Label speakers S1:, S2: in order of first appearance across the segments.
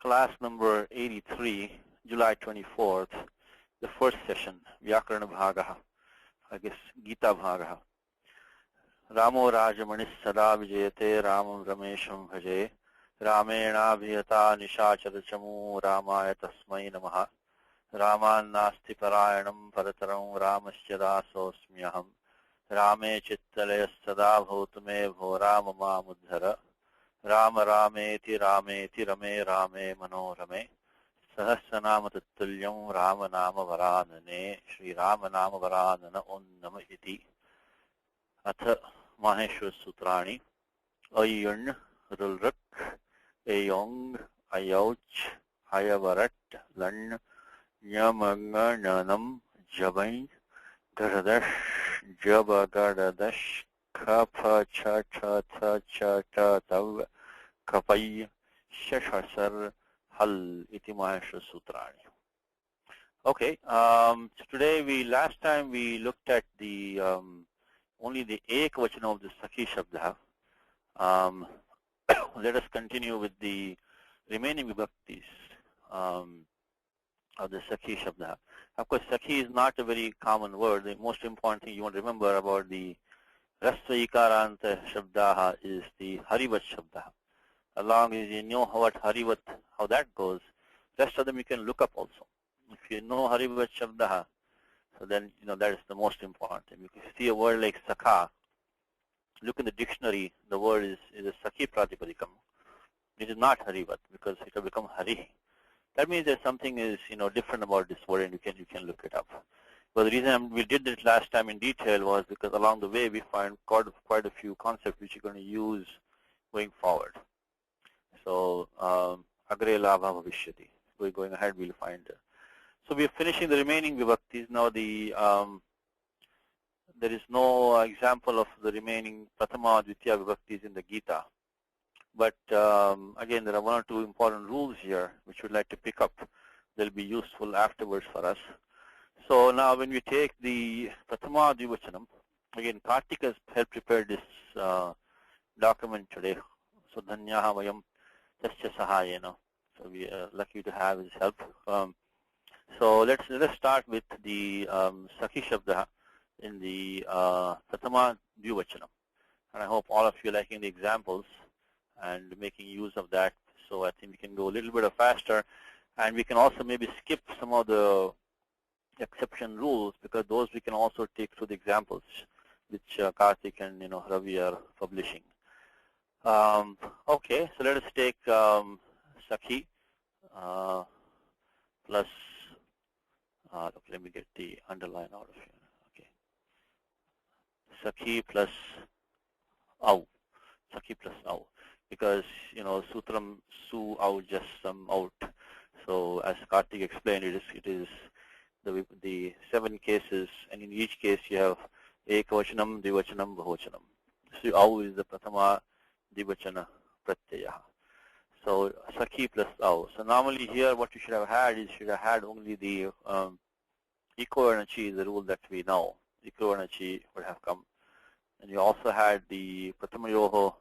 S1: class number 83, July 24th, the first session, Vyakaranam Bhagaha, I guess Gita Bhagaha. Ramo Rajamanis Sada Vijayate Ramam Ramesham Bhaje Ramena Bhiyata Nishacharachamu Ramaya Tasmai Namaha Raman Nasti Parayanam Parataram Ramasya Dasosmyaham Rame Chittalaya Sada Bhutame Bhora Mama Mudhara Rama Rameti Rameti Rame Rame Manorame Sahasranama Tattulyam Rama Nama Varanane Shri Rama Nama Varanana Onnama Iti Atha Maheshwar Sutrani Ayun Rulrak Ayong Ayouch Ayavarat Lan Nyamanga Nanam Jabain Garadash Jabagadadash Kapa Cha Cha Cha Cha Ta Tav Kapai Shashasar Hal Iti Maheshwar Sutrani. Okay, so today last time we looked at the only the ekvachana of the Saki shabdha. Let us continue with the remaining vibhaktis of the Saki shabdha. Of course, Saki is not a very common word. The most important thing you want to remember about the Rasva Ikaranta shabdaha is the Harivat shabdaha. As long as you know what Harivat, how that goes, rest of them you can look up also. If you know Harivat shabdaha, so then that is the most important thing. If you see a word like Saka, look in the dictionary, the word is a Saki Pratipadikam. It is not Harivat because it will become Hari. That means that something is different about this word, and you can look it up. But the reason we did this last time in detail was because along the way we find quite a few concepts which you're going to use going forward. So Agre Labha Bhavishyati. We're going ahead, we'll find it. So we are finishing the remaining vibhaktis. Now there is no example of the remaining Prathama Dvitiya vibhaktis in the Gita. But again, there are one or two important rules here which we'd like to pick up. They'll be useful afterwards for us. So now when we take the Prathama Dvivachanam, again, Kartik has helped prepare this document today. So Dhanyaha Vayam Tasya Sahayena. So we are lucky to have his help. So let's start with the Saki Shabda in the Prathama Dvivachanam. And I hope all of you are liking the examples and making use of that. So I think we can go a little bit faster, and we can also maybe skip some of the exception rules because those we can also take through the examples which Kartik and Ravi are publishing. Okay, so let us take Saki plus let me get the underline out of here. Okay, Saki plus Au, Saki plus Au, because Sutram Su Au just some out. So as Kartik explained, it is the 7 cases, and in each case you have Ekavachanam, Dvivachanam, Bahuvachanam. So Au is the Prathama Dvivachana Pratyaya. So Saki plus Au. So normally here what you should have had is only the Equivalently, the rule that we know. Equivalently would have come. And you also had the Prathamayoho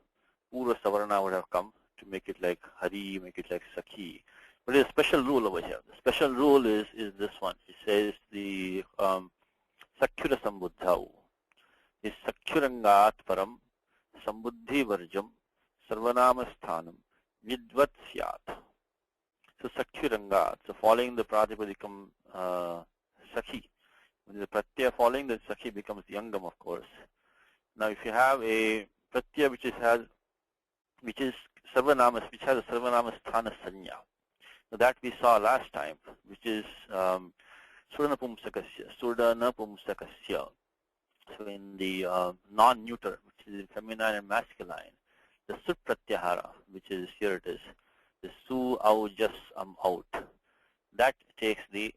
S1: Purva Savarna would have come to make it like Hari, make it like Saki. But there's a special rule over here. The special rule is this one. It says the Sakyura Sambuddhau is Sakyurangat Param Sambuddhi Varjam Sarvanama Sthanam Nidvat Syat. So Sakyurangat, so following the Pratipadikam Saki. When the Pratyaya following the Saki becomes the Angam, of course. Now if you have a Pratyaya which is Sarvanamas, which has a Sarvanama Sthana Sanya. So that we saw last time, which is Surdana Pumsakasya. So in the non-neuter, which is feminine and masculine, the Sut Pratyahara, which is, here it is, the Su Au Jas Out. That takes the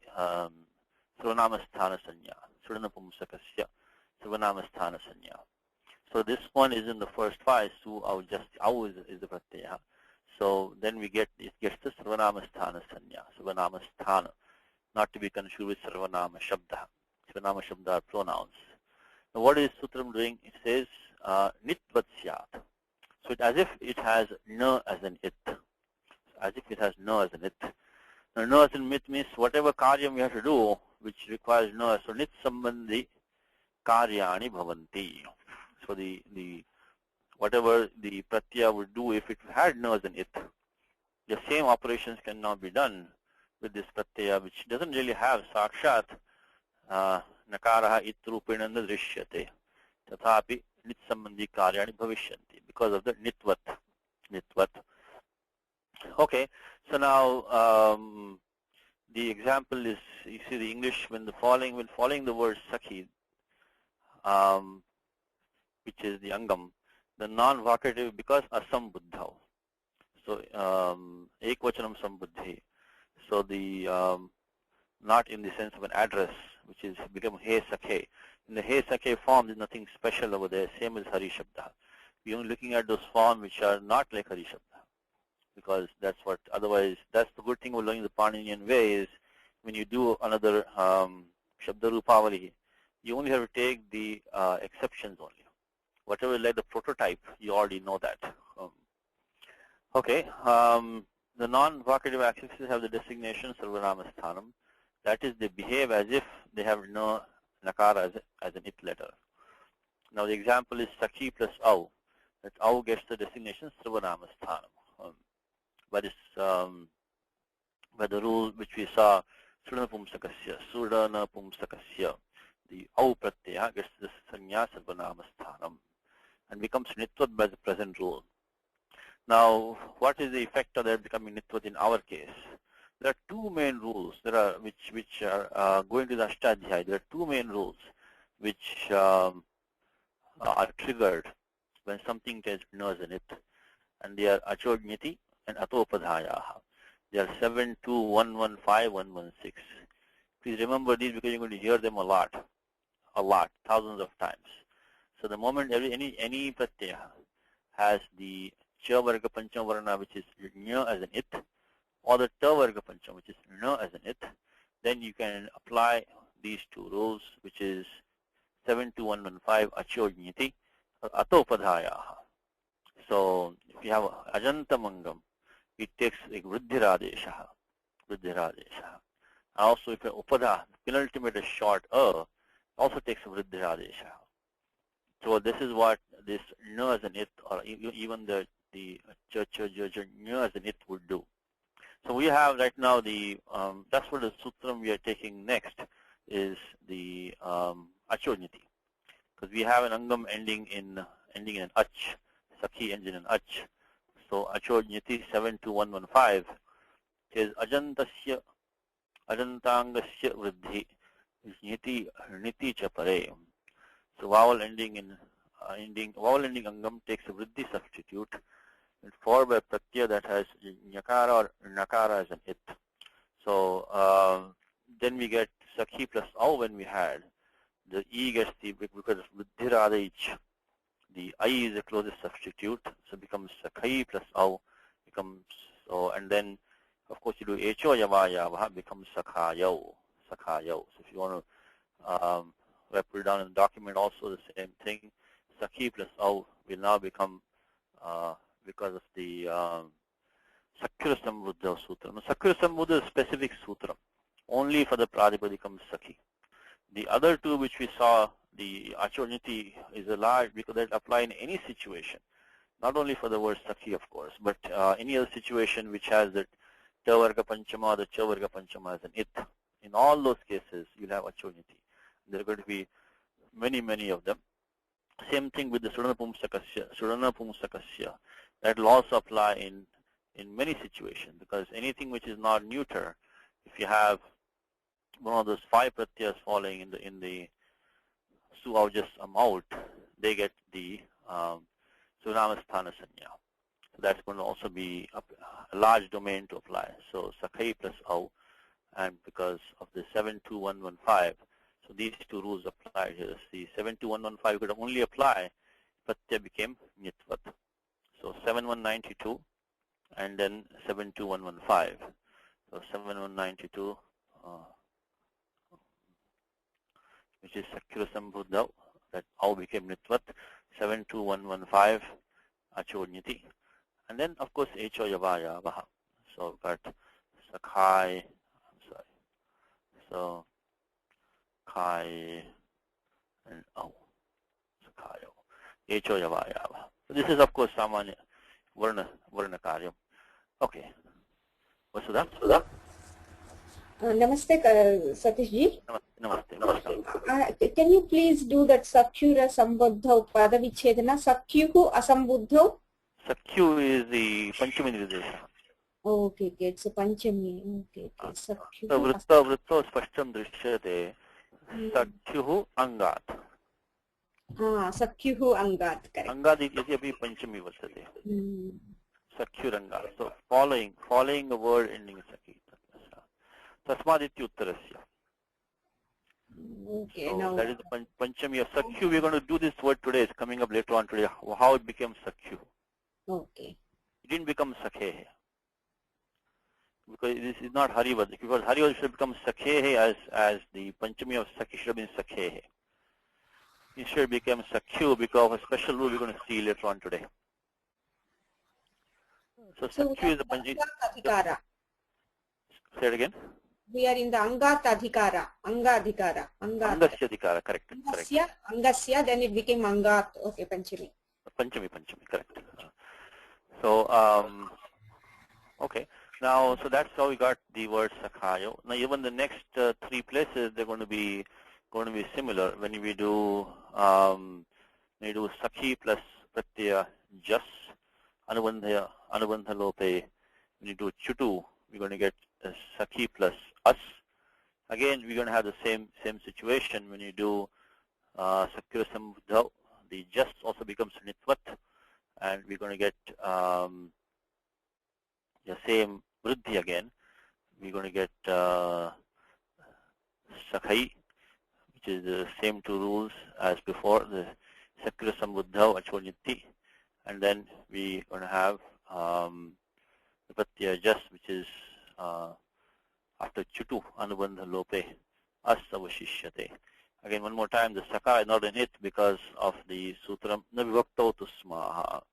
S1: Sarvanama Sthana Sanya, Surdana Pumsakasya, Sarvanama Sthana Sanya. So this one is in the first 5, Su Au Jas Au is the Pratyaya. So then it gets the Sarvanama Sthana Sanya, Sarvanama Sthana, not to be confused with Sarvanama Shabda. Sarvanama Shabda are pronouns. Now what is Sutram doing? It says Nitvat Syat. So it's as if it has na as an it. as if it has no as in it. Now, no as in it means whatever karyam we have to do which requires no. So nit sambandhi karyani bhavanti. So the whatever the pratyaya would do if it had no as in it, the same operations can now be done with this pratyaya which doesn't really have sakshat nakaraha itrupena drishyate tathapi nit sambandhi karyani bhavishyanti because of the nitvat. Okay, so now the example is, you see the English when following the word Saki, which is the angam, the non-vocative because asambuddha. So ekvachanam sambuddhi. So the not in the sense of an address, which is become he sakhe. In the he sakhe form, there's nothing special over there. Same as hari shabdha. We're only looking at those forms which are not like hari shabdha, because that's what. Otherwise, that's the good thing of learning the Paninian way is when you do another shabda rupavali, you only have to take the exceptions only. Whatever is like the prototype, you already know that. Okay, the non-vocative accesses have the designation sarvanamasthanam. That is, they behave as if they have no nakara as an it letter. Now the example is Saki plus au. That au gets the designation sarvanamasthanam. But it's by the rule which we saw, sudana pumsakasya, the au pratyaya gets the sanya sarvanamasthanam and becomes nitvat by the present rule. Now, what is the effect of that becoming nitvat in our case? There are two main rules. There are which are going to the Ashtadhyaya. There are two main rules which are triggered when something has no as in it, and they are achodnyati and atopadhayaha. They are 7, 2, 1, 1, 5, 1, 1, 6. Please remember these because you're going to hear them a lot, thousands of times. So the moment any pratyaya has the cha varga pancham varna, which is nya as an it, or the ta varga pancham, which is na as an it, then you can apply these two rules, which is 72115 achodnyati or atopadhayaha. So if you have ajantamangam, it takes like vruddhiradeshaha. Also, if you upada, penultimate is short also takes vruddhiradeshaha. So this is what this no as an it, or even the cha no as an it would do. So we have right now the that's what the sutram we are taking next is the achodnyati, because we have an angam ending in an ach, Saki ends in an ach. So achodnyati 72115 is ajantasya ajantangasya vruddhi is niti cha pare. So vowel ending angam takes a vruddhi substitute and followed by pratyaya that has nyakara or nakara as an it. So then we get Saki plus au when we had the e gets the, because of vruddhiradich, the I is the closest substitute, so becomes Sakai plus au becomes so, and then of course you do echo yavaya becomes sakayau. So if you want to put it down in the document, also the same thing. Saki plus au will now become because of the Sakyura Sambuddha Sutra. Now, Sakyura Sambuddha is a specific sutra. Only for the Pradipadikam Saki. The other two which we saw, the achodnyati is a large because that apply in any situation. Not only for the word Saki, of course, but any other situation which has the ta varga panchama or the cha varga panchama as an it. In all those cases, you'll have achodnyati. There are going to be many of them. Same thing with the sudana pumsakasya. That will also apply in many situations, because anything which is not neuter, if you have one of those 5 pratyas falling in the su au just out, they get the sunamasthana sanya. So that's going to also be a large domain to apply. So sakai plus au, and because of the 72115, so these two rules apply here. The 72115 could only apply, pratyaya became nitvat. So 7192 and then 72115. So 7192, which is Sakyura Sambuddha, that au became nitvat. 72115 achodnyati. And then of course echo yavaya vaha. So we've got Sakai, I'm sorry. So Kai and O. Sakayo. Echo Yava Yava. So this is of course Samanya Varna Karyam. Okay. What's that?
S2: Namaste, Satish ji.
S1: Namaste.
S2: Can you please do that Sakyura Sambuddha Pada Vichedana? Sakyuhu Asambuddho?
S1: Sakyu is the Panchami Nirdesha.
S2: Okay, it's a Panchami. Okay.
S1: So Vritta Spashtam Drishyate Sakyuhu Angat.
S2: Sakyuhu Angat, correct.
S1: Angat is Yapi Panchami Vasate. Sakyuranga. So following a word ending Saki. Tasmaditya Uttarasya.
S2: Okay,
S1: so
S2: now
S1: that is the Panchami of Sakyu. We're going to do this word today. It's coming up later on today. How it became Sakyu.
S2: Okay.
S1: It didn't become Sakhe. Because this is not Harivad. Because Harivad should become Sakhe as the Panchami of Saki should have been Sakhe. Instead it became Sakyu because of a special rule we're going to see later on today. So Sakyu is the Panchami. Say it again.
S2: We are in the Angat Adhikara. Angadhikara.
S1: Angasya Adhikara, correct.
S2: Angasya, then it became Angat. Okay, Panchami.
S1: Panchami, correct. So, okay. Now, so that's how we got the word Sakhayo. Now, even the next three places, they're going to be similar. When we do Saki plus Pratyaya Jas, Anubandha Lope. When you do Chutu, we're going to get Saki plus As. Again, we're going to have the same situation when you do Sakyura Sambuddha. The Jas also becomes Nitvat, and we're going to get the same Vriddhi again. We're going to get Sakai, which is the same two rules as before, the Sakyura Sambuddha, Achonyati, and then we're going to have the Pratyaya Jas, which is after Chutu, Anubandha Lope, As Avashishyate. Again, one more time, the Saka is not in it because of the Sutram, Na Vivakto Tusmaha.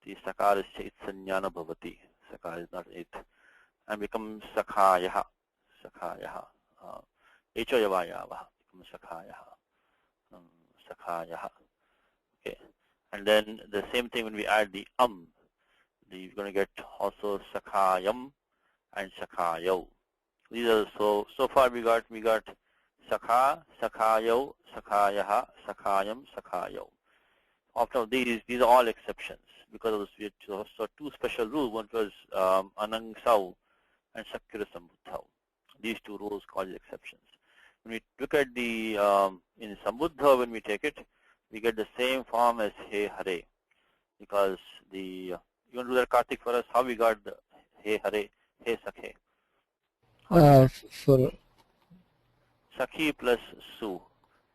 S1: The Sakar is Chaitsanyana Bhavati. Saka is not in it. And becomes Sakhayaha. Echo Yavayava becomes Sakhayaha. Sakhayaha. Okay. And then the same thing when we add the you're going to get also Sakhayam and Sakhayo. These are so far we got Sakha, Sakhayo, Sakhayaha, Sakhayam, Sakhayo. After these are all exceptions because of this. So two special rules. One was Anangsau and Sakyura Sambuddha. These two rules called exceptions. When we look at the in Sambuddha, when we take it, we get the same form as He Hare, because you want to do that, Karthik, for us? How we got the He Hare, He Sakhe?
S3: For
S1: Saki plus Su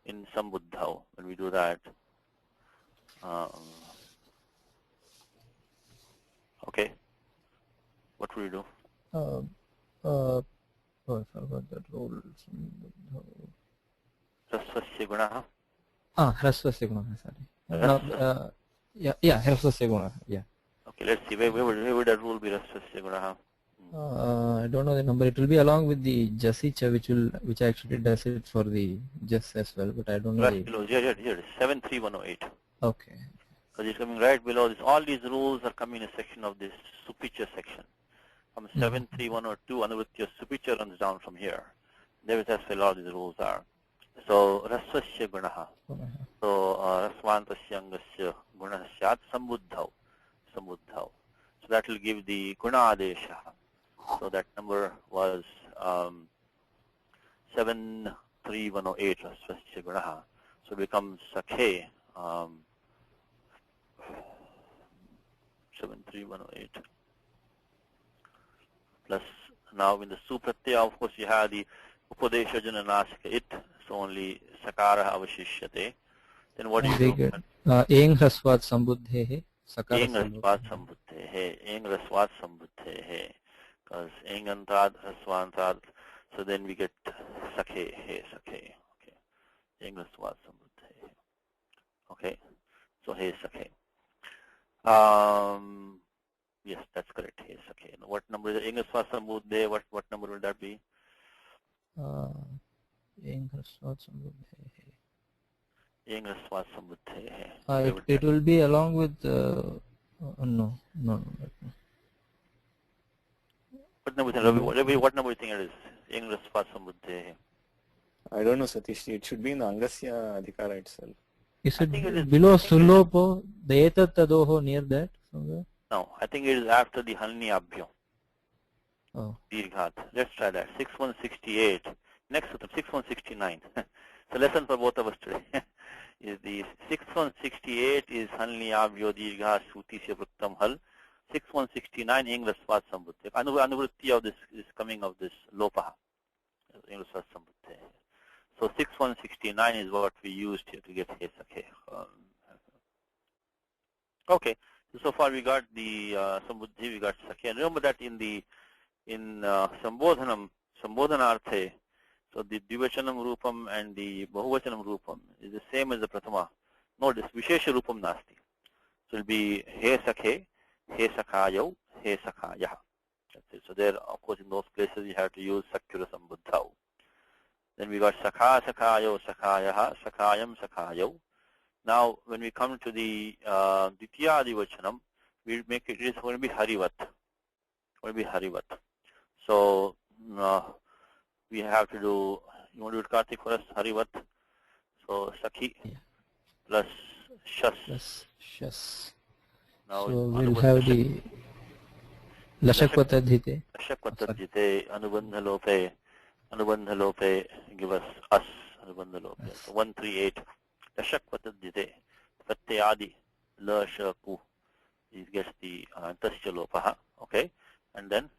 S1: in Sambuddha, when we do that. Okay. What will we do?
S3: Oh, I forgot that rule.
S1: Rasvasya gunaha.
S3: Rasvasya gunaha, sorry. Rasvasya gunaha, yeah.
S1: Okay, let's see. Where would that rule be, Rasvasya gunaha?
S3: I don't know the number. It will be along with the Jasicha, which actually does it for the Jas as well, but I don't know.
S1: Right below, here, 73108.
S3: Okay.
S1: Because it's coming right below this. All these rules are coming in a section of this Supicha section. From 73102, Anuvritya Supicha runs down from here. There is where all these rules are. So, Rasvasya gunaha. So, Rasvantasya angasya gunaha syat sambuddhau. So that will give the guna adesha. So that number was 73108, Rasvasya gunaha. So it becomes Sakhe, 73108. Plus, now in the Supratyaya, of course, you have the Upadesha Jana Nasika it, so only Sakara Avashishyate. Then what do you do?
S3: Eng Rasvat Sambuddhehe.
S1: Eng Rasvat Sambuddhehe. Eng Rasvat Sambuddhehe. Because Eng Antad, Rasvantad. So then we get Sakhe, He Sakhe. Okay. Eng Rasvat Sambuddhehe. Okay. So He Sakhe. Yes, that's correct. He Sakhe. What number is it? Engasva Sambuddhe, what number will that be?
S3: Engasva Sambuddhe.
S1: Engasva Sambuddhe.
S3: It will be along with no.
S1: What number is it? What number do you think it is? Engasva Sambuddhe.
S4: I don't know, Satish. It should be in the Angasya Adhikara itself.
S3: Is it below Sulopo, the Etat Tadoho, near that somewhere?
S1: No, I think it is after the Halni Abhyam.
S3: Oh.
S1: Dirghat. Let's try that. 6168. Next sutra, 6169. So lesson for both of us today. Is the 6168 is Halni Abhyo Dirgha Sutisya Vruktam Hal. 6169 Engrasvat Sambuddhe. Anuvritti of this is coming of this lopa. Engrasvat Sambuddhe. So 6169 is what we used here to get He Sakhe. Okay. So far we got the Sambuddhi, we got Sakhe. And remember that in Sambodhanarthe, so the Dvivachanam Rupam and the Bahuvachanam Rupam is the same as the Pratama. Notice, Vishesha Rupam Nasti. So it will be He Sakhe, He Sakhayav, He Sakhayah. That's it. So there, of course, in those places you have to use Sakyura Sambuddhav. Then we got Sakha, Sakhayav, Sakhayaha, Sakhayam, Sakhayav. Now, when we come to the Ditya Dvivachanam, we make it is going to be Harivat. Going to be Harivat. So we have to do. You want to do it, Karthik, for us? Harivat. So Saki plus Shas.
S3: Plus Shas.
S1: Now
S3: so we'll have the Lashakvatadhite.
S1: Lashakvatadhite. Anubandha lope. Give us us. Anubandha lope. So 138. Lashakvatadhite. Pratyadi. Lashaku. This gets the Tasya lopaha. Okay. And then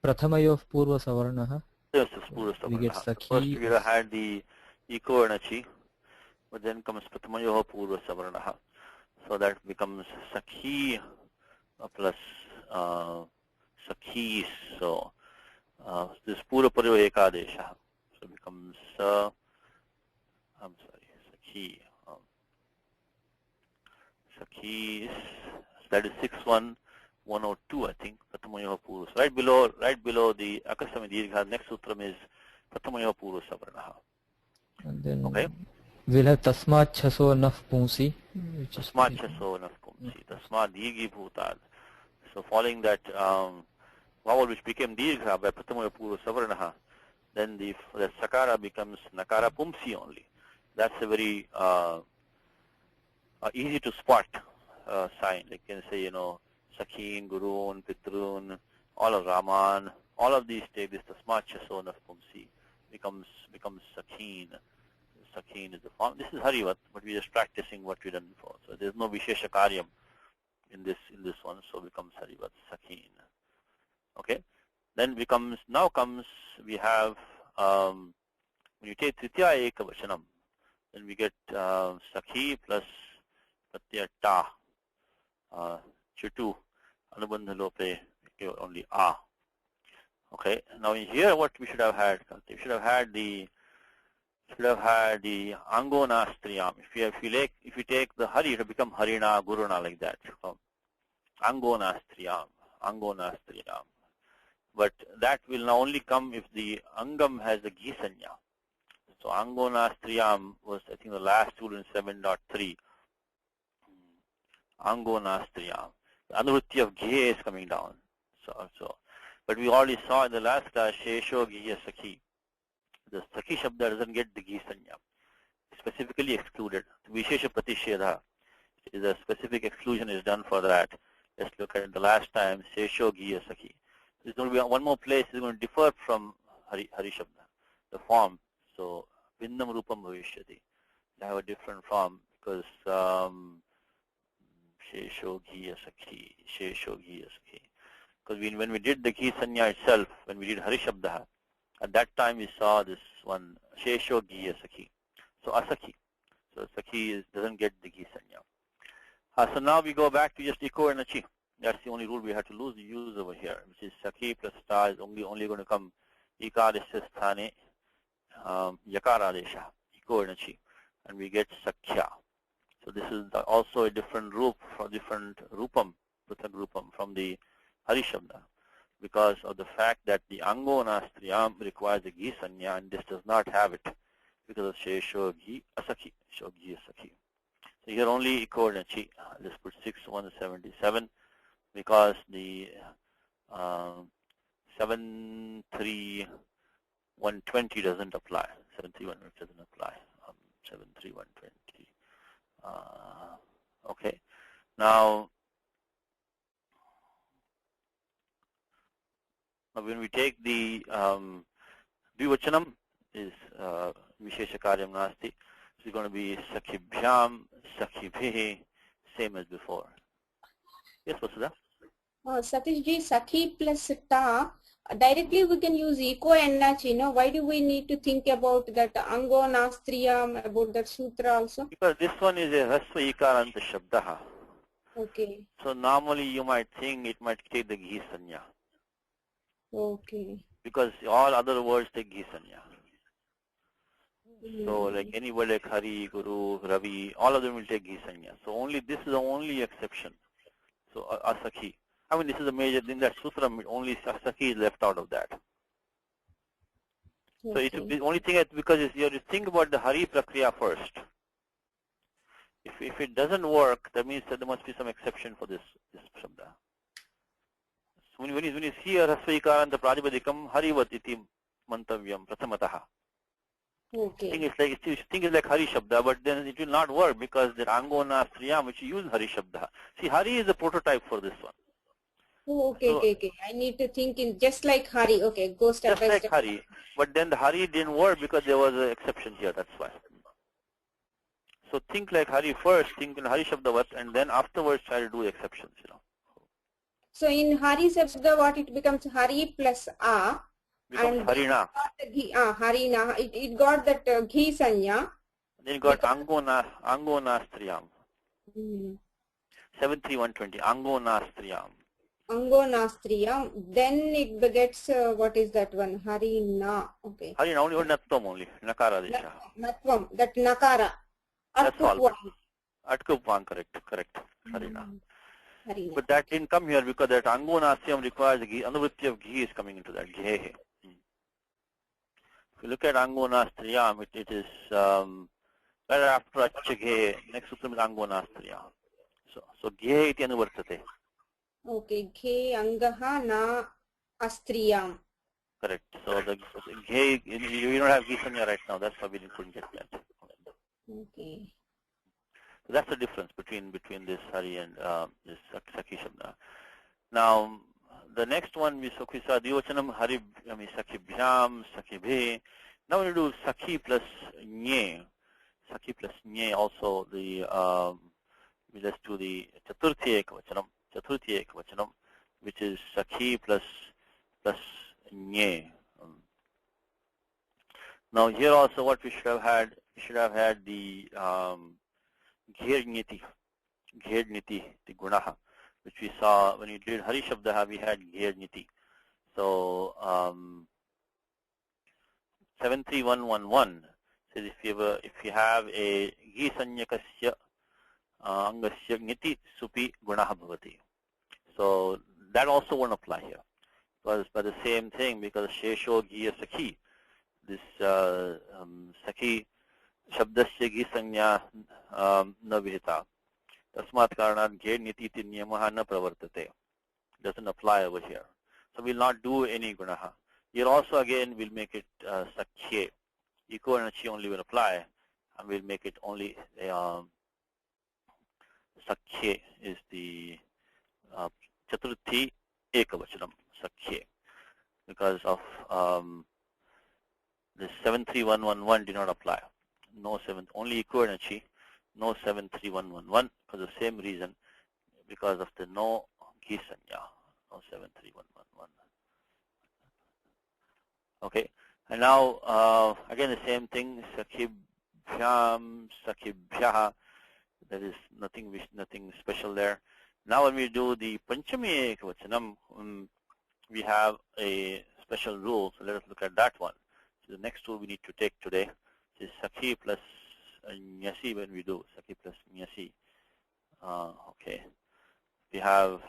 S3: Prathamayof Purva Savarnaha.
S1: Yes, Purva Savarnaha.
S3: We get Saki.
S1: First we had the Iko and Achi, but then comes Prathamayoh Purva Savarnaha. So that becomes Saki plus Sakis. So this Purva Pariva Ekadesha. So it becomes Saki. Sakis. That is 61102, I think. Prathamayoh Purva. So right below the Akasami Dirgha, next sutram is Prathamayoh Purva Savarnaha.
S3: And then
S1: okay.
S3: We'll have Tasmat Chaso Naf Punsi.
S1: Tasmat Chaso Naf Punsi. Tasmat Dirghi Bhutad. So following that vowel which became Dirgha by Prathamayoh Purva Savarnaha, then the Sakara becomes Nakara Pumsi only. That's a very easy to spot sign. Like you can say, Sakin, Gurun, Pitrun, all of Raman, all of these take this Tasmat Chaso Naf Pumsi. Becomes Sakin. Sakin is the form. This is Harivat, but we're just practicing what we've done before. So there's no Vishesha Karyam in this one, so becomes Harivat, Sakin. Okay. Then we have when you take Tritya Ekavachanam, then we get Sakhi plus Pratyaya Ta, Chutu, Anubandha Lope, only A. Okay. Now in here, what we should have had? We should have had the Angonastriyam. If you take the Hari, it will become Harina, Guruna, like that. Angonastriyam. But that will now only come if the Angam has the Gisanya. So Angonastriyam was, I think, the last rule in 7.3. Angonastriyam. The Anuvritti of Ghe is coming down. But we already saw in the last class, Shesho Ghiya Saki. The Saki Shabda doesn't get the Gisanya. Specifically excluded. Vishesha Pratishedha is a specific exclusion is done for that. Let's look at the last time, Shesho Ghiya Saki. There's going to be one more place is going to differ from Hari Shabda, the form. So Vindam Rupam Bhavishyati. They have a different form because Shesho Ghiya Saki. Because when we did the Ghi Sanya itself, when we did Hari Shabda, at that time we saw this one, Shesho Ghiya Saki. So Asaki. So Saki doesn't get the Ghi Sanya. So now we go back to just Iko and Achi. That's the only rule we have to use over here, which is Saki plus Ta is only going to come Ikadesha Sthane Yakaradesha, Iko and Achi. And we get Sakhya. So this is also a different roop for different Rupam Pruthak Rupam from the Hari Shabda, because of the fact that the Ango Nastriyam requires a Gi Sanya, and this does not have it because of Shesho Gi Asakhi. So here only Eco and Chi. Let's put 6177 because the 73120 doesn't apply. 731 doesn't apply. 73120. Okay. Now when we take the Dvivachanam is Vishesha Karyam Nasti. It's going to be Sakhibhyam, Sakhibhi, same as before. Yes, Vasudha?
S2: Satish ji, Sakhi plus ta, directly we can use eco and nachi, no? Why do we need to think about that Ango Nastriyam, about that sutra also?
S1: Because this one is a Hasva Ikaranta Shabdaha.
S2: Okay.
S1: So normally you might think it might take the Ghi Sanya.
S2: Okay.
S1: Because all other words take Ghi Sanya. So like any word like Hari, Guru, Ravi, all of them will take Ghi Sanya. So only this is the only exception. So Asakhi. I mean, this is a major thing that Sutra, only Asakhi is left out of that. So it will be the only thing that, because you have to think about the Hari Prakriya first. If it doesn't work, that means that there must be some exception for this Shabda. So when you see a Rasvaikaranta Prajapadikam Harivat iti mantavyam pratamataha.
S2: Okay.
S1: Think it's like Hari Shabda, but then it will not work because the Ango Nastriyam, which you use Hari Shabda. See, Hari is a prototype for this one.
S2: Oh, okay,
S1: So,
S2: okay. I need to think in just like Hari. Okay, go step by
S1: just like
S2: step.
S1: Hari, but then the Hari didn't work because there was an exception here. That's why. So think like Hari first, think in Hari Shabdavat, and then afterwards try to do exceptions.
S2: So in Hari Shabda, what it becomes Hari plus A.
S1: Becomes
S2: And
S1: Harina.
S2: Harina. It got that Ghi Sanya.
S1: Then you got Ango Nastriyam. 73120. Ango Nastriyam.
S2: Ango Nastriyam. Then it begets, what is that one? Harina. Okay.
S1: Harina only Natvam only. Nakara Disha.
S2: Natvam. That Nakara.
S1: That's all.
S2: Atkupvam.
S1: Atkupvam, correct. Harina.
S2: Harina.
S1: But that didn't come here because that Ango Nastriyam requires Ghi. Anuvritti of Ghi is coming into that. Ghehe. If you look at Ango Nastriyam, it is right after Achaghe, next sutra is Ango Nastriyam. So Ghe iti anuvartate.
S2: Okay. Ghe Angaha Na Astriyam.
S1: Correct. So the Ghe, you don't have Gisanya right now. That's why we couldn't get that.
S2: Okay.
S1: So that's the difference between this Hari and this Saki Shabda. Now, the next one we saw Dvivachanam Hari, Sakhibhyam, Sakhibhe. Now we do Sakhi plus Nye. Sakhi plus Nye also let's do the Chaturthi Ekvachanam, which is Sakhi plus Nye. Now here also what we should have had the Gher Niti, the Gunaha, which we saw when we did Hari Shabdaha, we had Gher Niti. So 73111 says if you have a Gi Sanyakasya Angasya Niti Supi Gunaha Bhavati. So that also won't apply here. Because by the same thing, because Shesho Giya Sakhi, this Sakhi Shabdasya Gi Sanya na Vihita. Tasmat Karanat Ghe Niti Ti Niyamaha na Pravartate. Doesn't apply over here. So we'll not do any Gunaha. Here also again we'll make it Sakhye. Eco and Chi only will apply, and we'll make it only Sakhye is the Chaturthi Ekavachanam, Sakhye. Because of this 73111 did not apply. No 7, only Eco and Chi, no 73111 for the same reason, because of the no Gisanya, no 73111. Okay, and now again the same thing, Sakhibhyam, Sakhibhyaha, there is nothing special there. Now when we do the Panchami Ekvachanam, we have a special rule, so let us look at that one. So the next rule we need to take today is Sakhi plus Nyasi when we do, Sakhi plus Nyasi. Okay, we have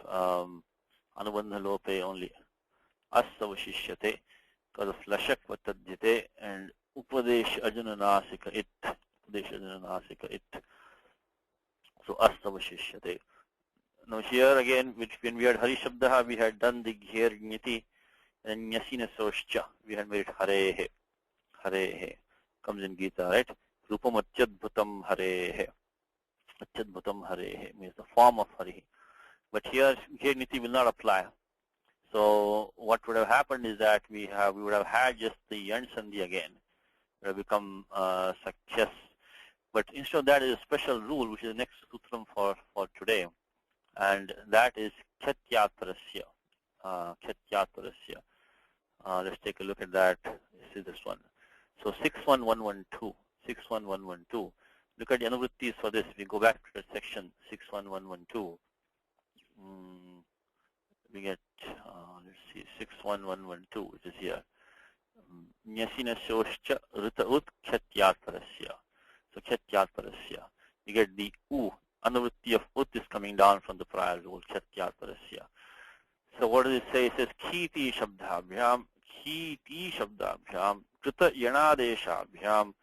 S1: anubandha lope only. Asavashishyate because of lashak vatadhyate and upadesh ajananasika it. Upadesh ajananasika it. So asavashishyate. Now here again, when we had hari shabdaha, we had done the gher nyati and nyasina soscha. We had made it harehe. Harehe comes in Gita, right? Rupam atyadbhutam harehe. Atyadbhutam harehe means the form of hari. But here gher nyati will not apply. So what would have happened is that we would have had just the yand sandhi again. It would have become sakhyas. But instead of that is a special rule, which is the next sutram for today, and that is khatyat parasya. Khatyat parasya. Let's take a look at that. This is this one. So 61112. 61112. Look at the anuvrittis for this. We go back to that section 61112. We get, let's see, 61112, which is here. Nyasina shoscha rita ut khatyat parasya. So khatyat parasya. You get the u. Anuvritti of ut is coming down from the prior rule, khatyat parasya. So what does it say? It says kiti shabdhabhyam, krita yanadeshabhyam,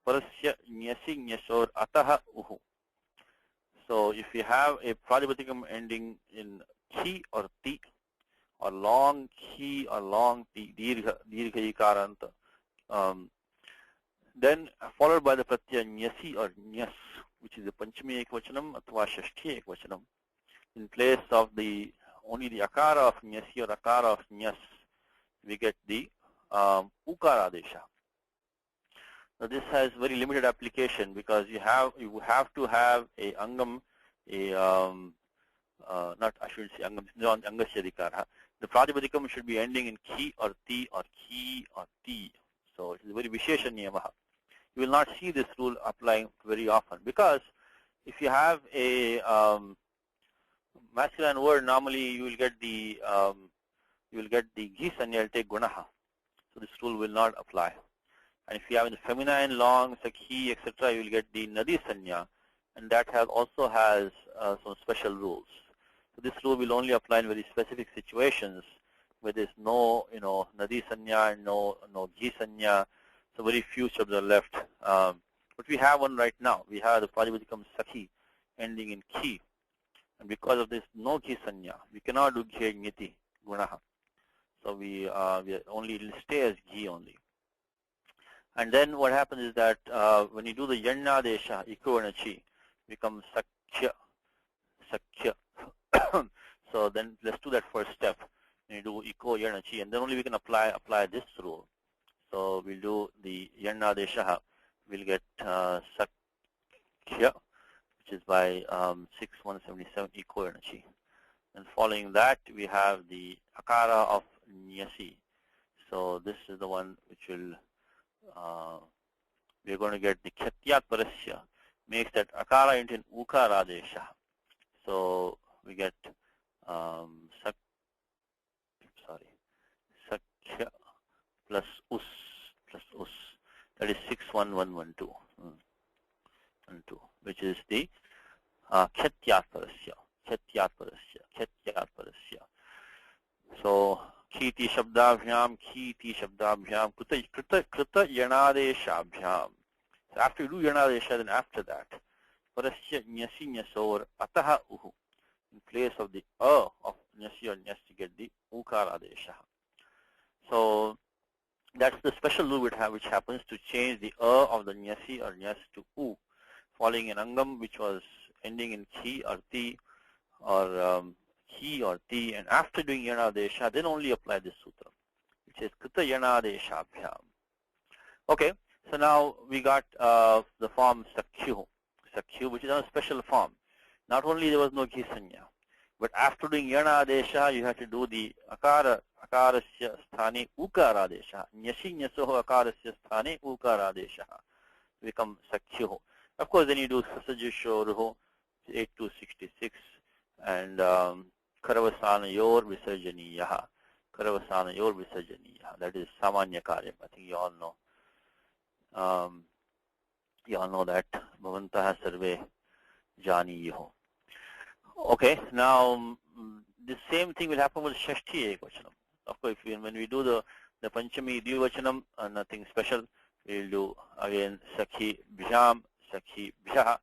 S1: parasya nyasi nyasor ataha uhu. So if you have a pradipatikam ending in ki or ti, or long ki or long ti, dirgha ikaranta, then followed by the pratyaya nyasi or nyas, which is the Panchami ekvachanam athva shashti ekvachanam, in place of the only the akara of nyasi or akara of nyas, we get the ukara adesha. Now this has very limited application because you have to have a angam, not I shouldn't say angam, non angasya dikara. The pradipadikam should be ending in ki or ti or ki or ti. So it is a very vishesha niyamaha. You will not see this rule applying very often because if you have a masculine word, normally you will get the ghi sanya will take gunaha. So this rule will not apply. And if you have in the feminine, long, sakhi, etc., you will get the nadi sanya, and that also has some special rules. So this rule will only apply in very specific situations where there's no, nadi sanya and no ghi sanya. So very few shabds are left. But we have one right now. We have the pradipadikam Saki ending in ki. And because of this no ghi sanya, we cannot do ghi nyati gunaha. So we only stay as ghi only. And then what happens is that when you do the yanna desha, iko and chi, becomes sakya. Sakya. So then let's do that first step. When you do iko, yanna, chi, and then only we can apply this rule. So we'll do the yanna desha. We'll get sakya, which is by 6177 iko and chi. And following that, we have the akara of nyasi. So this is the one which will we're going to get the khatyat parasya, makes that akara into an ukara desha. So we get sakya plus us. That is 61112, which is the khatyat parasya. Khatyat parasya. So kiti shabdabhyam, krita yanadeshabhyam. So after you do yanadesha, then after that, parasya nyasi nyasor ataha uhu. In place of the of nyasi or nyas, you get the ukara desha. So that's the special rule which happens to change the of the nyasi or nyas to u, following an angam which was ending in ki or ti or ki or ti, and after doing yanadesha, then only apply this sutra, which is krita yanadeshabhyam. Okay, so now we got the form sakyu, which is a special form. Not only there was no ghi sanya, but after doing yanadesha, you have to do the akarasya sthane ukaradesha. Nyasi nyasoho akarasya sthane ukaradesha. Become sakyu. Of course, then you do sasajushoruho, 8266, and karavasana yor visarjaniyaha. Karavasana yor visarjaniyaha. That is samanya karyam. I think you all know. You all know that. Bhavantaha sarve janiyaho. Okay, now the same thing will happen with Shashti Ekvachanam. Of course, when we do the Panchami Dvivachanam, nothing special. We'll do again Saki Bhyam, Saki Bhyaha.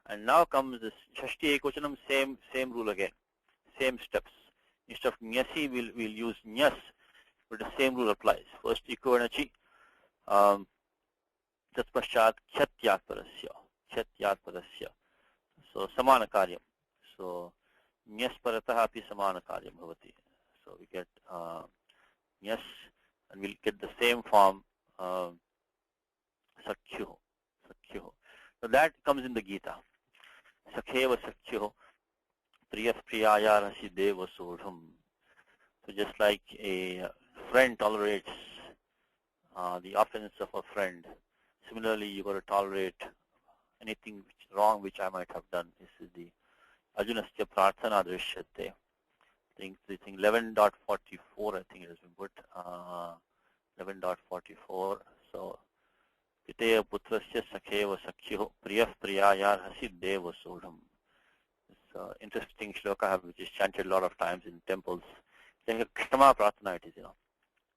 S1: And now comes this Shashti Ekvachanam, same rule again, same steps. Instead of Nyasi, we'll use Nyas, but the same rule applies. First Ikoanachi, Tatpaschat Khyat Parasya. So Samana Karyam. So Nyas Parataha api Samana Karyam bhavati. So we get Nyas, and we'll get the same form Sakyuho. So that comes in the Gita. Sakheva Sakyuho Priyas Priyayarasi Deva Sodham. So just like a friend tolerates the offense of a friend, similarly you got to tolerate anything wrong which I might have done. This is the Arjunasya Prarthana Drishyate. I think 11.44, I think it has been put. 11.44. So Piteya Putrasya Sakheva Sakyuho Priyah Priyayarhasi Deva Sodham. It's an interesting shloka which is chanted a lot of times in temples. It's like a Kshama Prarthana it is,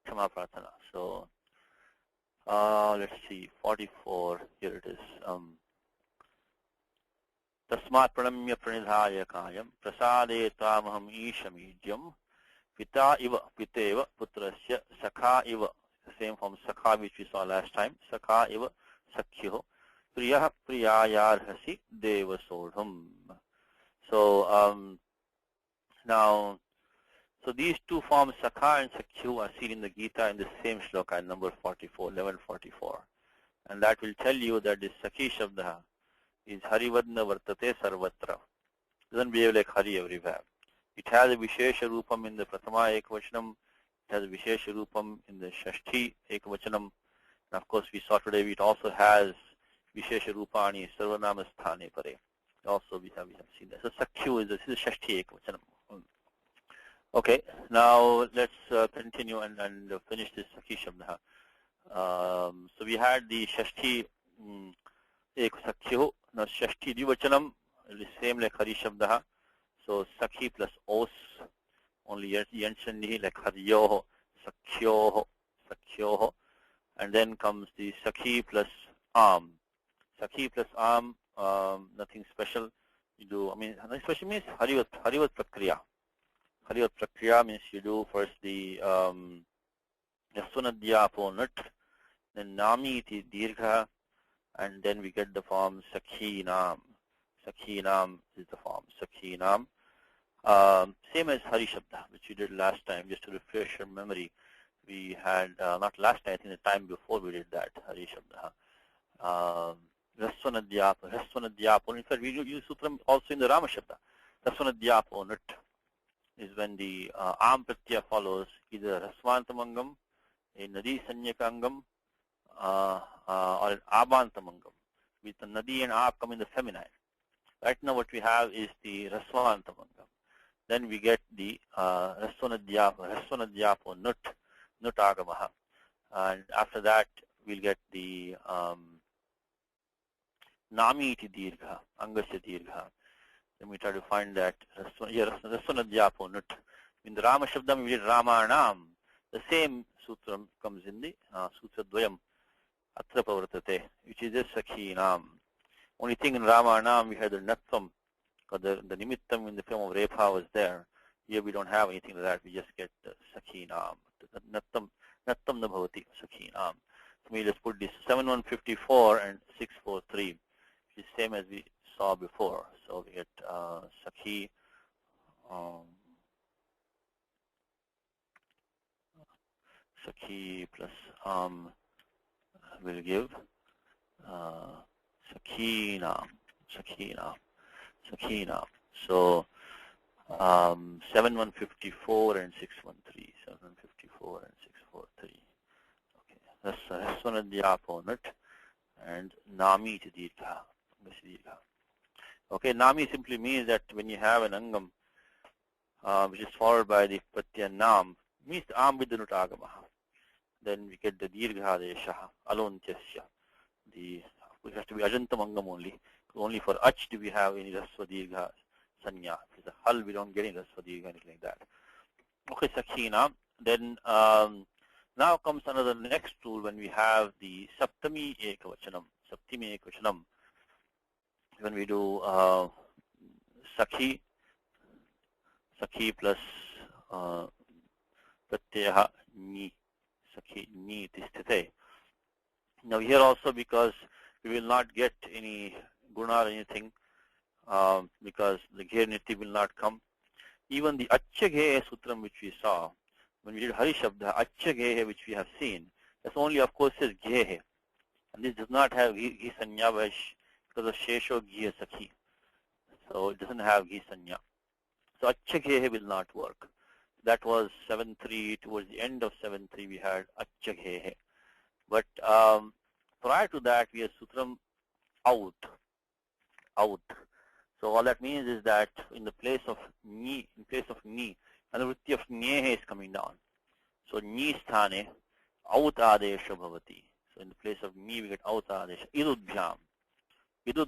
S1: Kshama Prarthana. So let's see, 44, here it is. Tasmat pranamya pranidhaya kayam prasade tamaham ishamijyam pita iva piteva putrasya sakha iva, the same from sakha which we saw last time, sakha iva sakyuho priyah priyayarhasi deva sodham. So now, so these two forms sakha and sakyuho are seen in the Gita in the same shloka, number 44, 1144, and that will tell you that this Saki shabdha is Harivadna Vartate Sarvatra. Doesn't behave like Hari everywhere. It has a Vishesha Rupam in the Pratama Ekvachanam. It has a Vishesha Rupam in the Shashti Ekvachanam. And of course, we saw today it also has Vishesha Rupani Sarvanama Sthane Pare. Also, we have seen that. So Sakyu is a Shashti Ekvachanam. Okay, now let's continue and finish this Saki Shabdha. So we had the Shashti Ek Sakyuho. Now Shashti Dvivachanam is the same like Hari Shabdaha. So Sakhi plus Os, only Yanshandi like Hariyoho, Sakhyoho. And then comes the Sakhi plus Am. Sakhi plus Am, nothing special. You do, nothing special means Harivat Prakriya. Harivat Prakriya means you do first the Yasunadhyapo Nut, then Nami iti Dirgha, and then we get the form Sakhinam. Sakhinam is the form Sakhinam. Same as Hari Shabda, which we did last time, just to refresh your memory. We had, not last time, I think the time before we did that, Hari Shabda. Rasvanadhyapo. In fact, we use Sutram also in the Rama Shabda. Rasvanadhyapo Nut is when the Am Pratyaya follows either Rasvantamangam, a Nadi Sanyakangam, or an Abantamangam, with the Nadi and Ab come in the feminine. Right now what we have is the Rasvantamangam. Then we get the Rasvanadhyapo Nut Agamaha. And after that we'll get the Nami iti Dirgha, Angasya Dirgha. Then we try to find that Rasvanadhyapo Nut. In the Rama Shabdam we did Ramanam. The same sutram comes in the Sutra Dvayam. Atra Pavartate, which is a Sakhinam. Only thing in Ramanam we had the Nattam, because the Nimittam in the form of Repha was there. Here we don't have anything like that, we just get the Sakhinam. Nattam Nabhavati Sakhinam. So we just put this 7154 and 643, which is same as we saw before. So we get Sakhi, Sakhi plus will give Sakhinam. So 7154 and 613. 7154 and 643. Okay, that's Rasvanadhyapo Nut and Nami iti Dirgha. Okay, Nami simply means that when you have an Angam which is followed by the Pratyaya Nam, means the Am with the Nut Agamaha. Then we get the Dirgha Deshaha, Alontyasya. It has to be Ajantam Angam only. Only for Ach do we have any Rasva Dirgha. sanya. If it's a hal, we don't get any rasvadi or anything like that. Okay, Sakina. Then now comes another next rule when we have the Saptami Ekavachanam. Saptami Ekavachanam. When we do Saki plus Pratyaha Ni. Saki Ni Tisthite. Now here also, because we will not get any guna or anything, because the Ghe Niti will not come. Even the Achaghe Sutram which we saw, when we did Hari Shabdha, Achaghe which we have seen, that's only of course says Ghe. And this does not have Ghi Sanya because of Shesho Ghi Sakhi. So it doesn't have Ghi Sanya. So Achaghe will not work. That was 7.3. Towards the end of 7.3 we had Achaghe. But prior to that we had Sutram out. So all that means is that in the place of ni, another vritti of nyehe is coming down. So ni sthane out adesha bhavati. So in the place of ni we get out adesha. Idudbhyam. So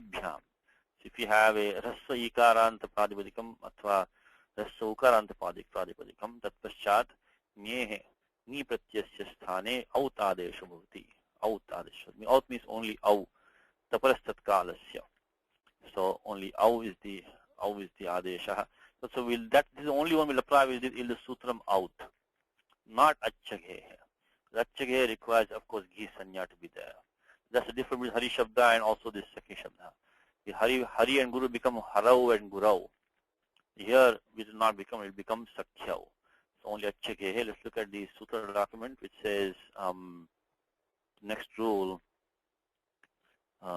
S1: if you have a rasa ikaranta pradipadikam athva rasa ukaranta pradipadikam, tat paschat nyehe ni pratyasya sthane out adesha bhavati. Out adesha. Out means only au. Taparastat kalasya. So only au is the adesha. So will that this is the only one will apply with in the sutram out, not achaghe. Achaghe requires of course ghi sanya to be there. That's the difference between Hari Shabda and also this Saki Shabda. The Hari and Guru become Harau and Gurau. Here we do not become, it becomes Sakyau. So only achaghe. Let's look at the sutra document which says next rule. Okay,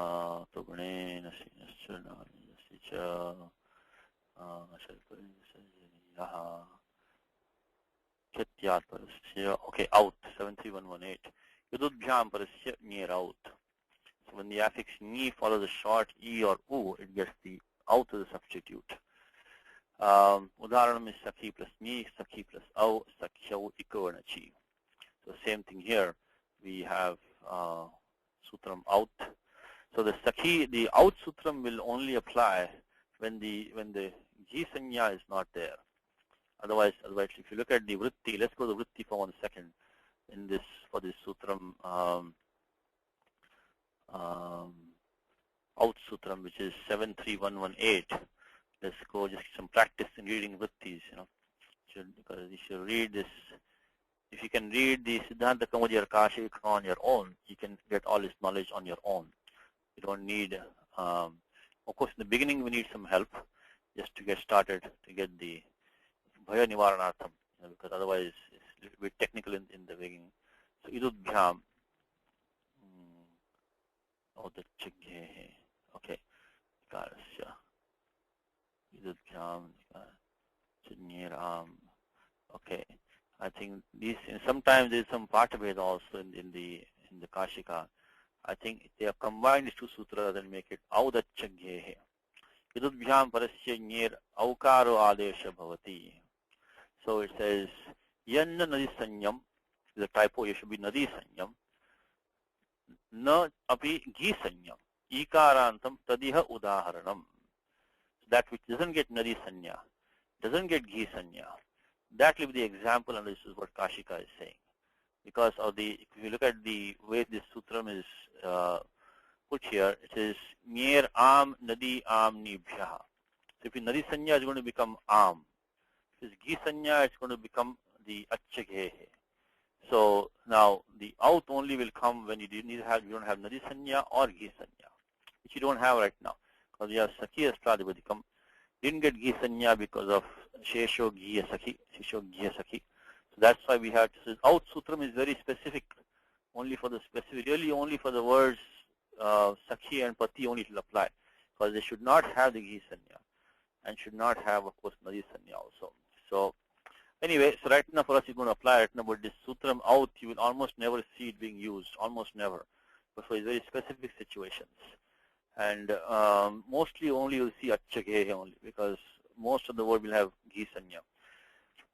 S1: out 73118. Yududbhyam parasya near out. So when the affix ni follows a short e or u, it gets the out as a substitute. Udaharanam is Saki plus ni, Saki plus au, Sakyau iko and achi. So same thing here. We have sutram out. So the Saki, the out sutram will only apply when the Ghi Sanya is not there. Otherwise, if you look at the vritti, let's go to the vritti for 1 second. In this, for this sutram, out sutram, which is 73118. Let's go just some practice in reading vrittis. Because you should read this. If you can read the Siddhanta Kaumudi or Kashika on your own, you can get all this knowledge on your own. You don't need, of course, in the beginning we need some help just to get started, to get the Bhaya Nivaranartham, because otherwise it's a little bit technical in the beginning. So Idudbhyam, the Chighe, okay, Karasya, Idudbhyam, Chinniram, okay. I think these, sometimes there's some part of it also in the Kashika. I think they have combined these two sutras and make it Audachagyehe. Idudbhyam parasya nyer aukaro adesha bhavati. So it says yanna nadi sanyam, the typo, it should be nadi sanyam. Na api ghi sanyam. Ikarantam tadiha udaharanam. That which doesn't get nadi sanya, doesn't get ghi sanya. That will be the example, and this is what Kashika is saying. Because of the, if you look at the way this sutram is put here, it says Nyer am nadi am nibhyaha. So if nadi sanya is going to become am, if it's ghi sanya, it's going to become the achaghe. So now the out only will come when you don't have nadi sanya or ghi sanya, which you don't have right now, because you have Saki as Pradipadikkam. Didn't get ghi sanya because of Shesho Ghi Saki. So that's why we have to say out sutram is very specific, only for the specific, really only for the words Saki and Pati only to apply, because they should not have the Ghi Sanya and should not have, of course, Nadi Sanya also. So anyway, so right now for us, you're going to apply it now, but this sutram out, you will almost never see it being used, almost never, but for very specific situations. And mostly only you'll see achaghe only, because most of the word will have Ghi Sanya.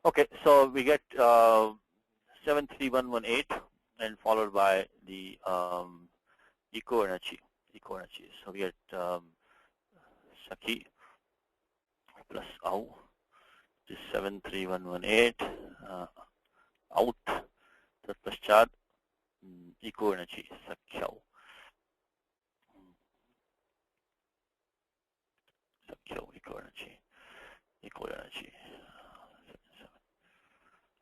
S1: Okay, so we get 73118 and followed by the Iko and Achi. So we get Saki plus au, which is 73118, out, tat paschat, eco energy, sakhyau. Sakhyau, eco energy.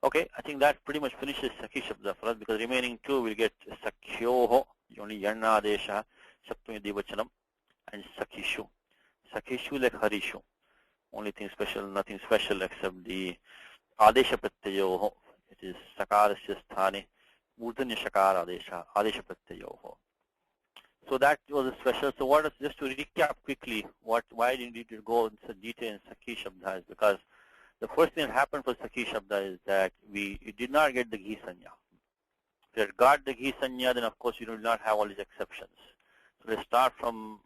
S1: Okay, I think that pretty much finishes Saki Shabda for us, because remaining two will get Sakhyoho, only Yanna Adesha, Saptami Divachanam, and Sakishu. Sakishu like Harishu. Only thing special, nothing special except the Adesha Pratyayoho. It is Sakarasya Sthane, Murdanya Shakara Adesha Pratyayoho. So that was a special. So what is, just to recap quickly, why did we go into detail in Saki Shabda is because the first thing that happened for Saki Shabda is that we did not get the Ghi Sanya. If you had got the Ghi Sanya, then of course you do not have all these exceptions. So let's start from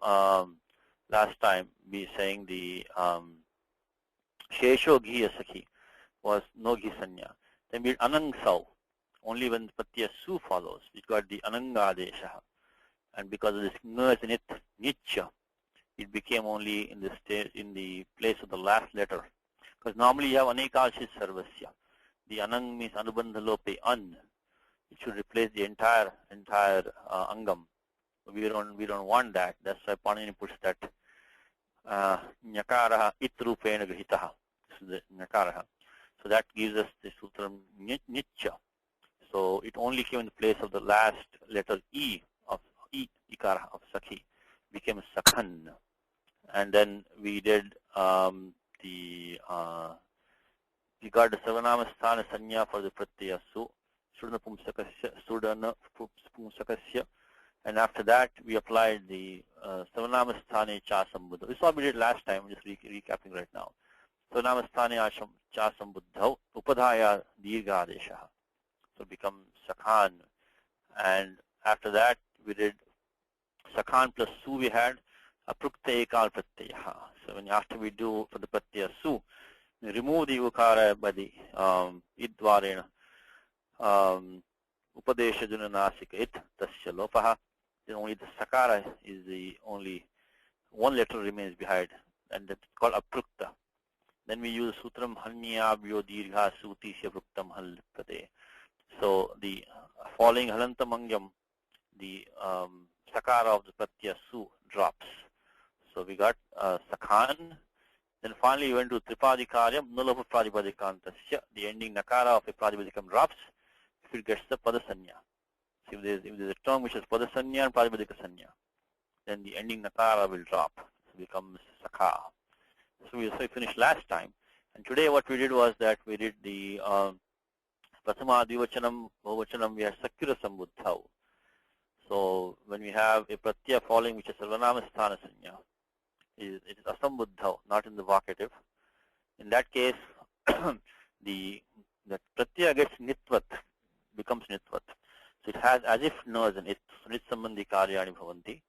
S1: last time, we saying the Shesho Ghi Saki was no Ghi Sanya. Then we had Anang Sau, only when Patya Su follows, we got the Ananga Adesha. And because of this Nit, Nitya, it became only in the place of the last letter. Because normally you have Anekashit Sarvasya. The Anang means Anubandha Lope, An. It should replace the entire Angam. We don't want that. That's why Panini puts that Nyakaraha Itrupena Grihitaha. This is the Nyakaraha. So that gives us the Sutram Nitya. So it only came in the place of the last letter E of Ikara of Saki, became Sakhan. And then we did we got the Savanama Sthana Sanya for the Pratyaya Su, Sudana Pumsakasya, and after that we applied the Savanama Sthane Cha Sambuddha. This is what we did last time, I'm just recapping right now. Savanama Sthane Asham Cha Sambuddha, Upadhaya Dirgha Adesha. So it becomes Sakhan. And after that we did Sakhan plus Su we had Aprukta Ekal Pratyaha. So when after we do for the Pratyaya Su, we remove the Ukara by the Idvarena Upadesha Junanasika It Tasya Lopaha. Then only the Sakara is the only one letter remains behind, and that's called Aprukta. Then we use Sutram Hanyabhyo Dirgha Sutisya Pruktam Hal Prate. So the following Halantamangam, the Sakara of the Pratyaya Su drops. So we got Sakhan. Then finally we went to Tripadikaryam, Nulapa Pradipadikantashya. The ending Nakara of a Pradipadikam drops if it gets the Padasanya. So if there's a term which is Padasanya and Pradipadika Sanya, then the ending Nakara will drop. So it becomes Sakha. So we finished last time. And today what we did was that we did the Prathama Divachanam, Bhavachanam, we had Sakyura Sambuddhau. So when we have a Pratyaya following which is Sarvanama Sthana Sanya, it is Asambuddhau, not in the vocative. In that case, the Pratyaya gets Nitvat, becomes Nitvat. So it has as if no as an It, Nit Sambandhi Karyani Bhavanti.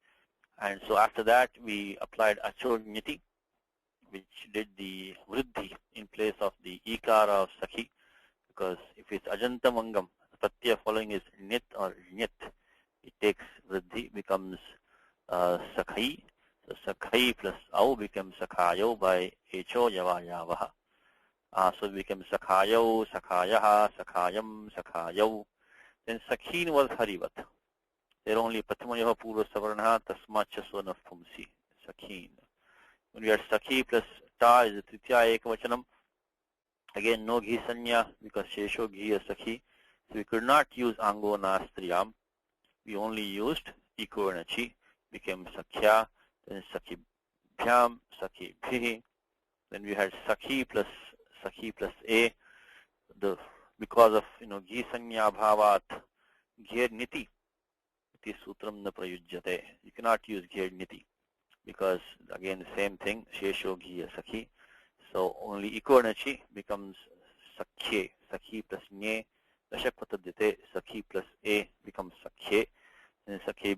S1: And so after that we applied Achor Niti, which did the Vriddhi in place of the Ikara of Saki. Because if it's Ajanta Mangam, the Pratyaya following is Nit or Nyit, it takes Vriddhi, becomes Sakhai. So Sakhai plus Au becomes Sakhayo by Echo Yavayavaha. So it becomes Sakhayo, Sakhayaha, Sakhayam, Sakhayo. Then Sakhin was Harivat. There only Patamayaha Purva Savarnaha Tasmacha Swana Pumsi, Sakhin. When we had Sakhi plus Ta is the Tritya Ekavachanam. Again, no Ghi Sanya because Shesho Ghi Sakhi. So we could not use Ango Nastriyam. We only used Iko and Achi, became Sakhya, then Sakhi Bhyam, Sakhi Bhi. Then we had Sakhi plus A. Because of Ghi Sanya Bhavat, Gher Niti, Iti Sutram Na Prayujyate. You cannot use Gher Niti because again the same thing, Shesho Ghi Sakhi. So only Iko and Achi becomes Sakhye, Sakhi plus Nye. Dashakpatadite, Sakhi plus A becomes Sakhye. Then Sakhi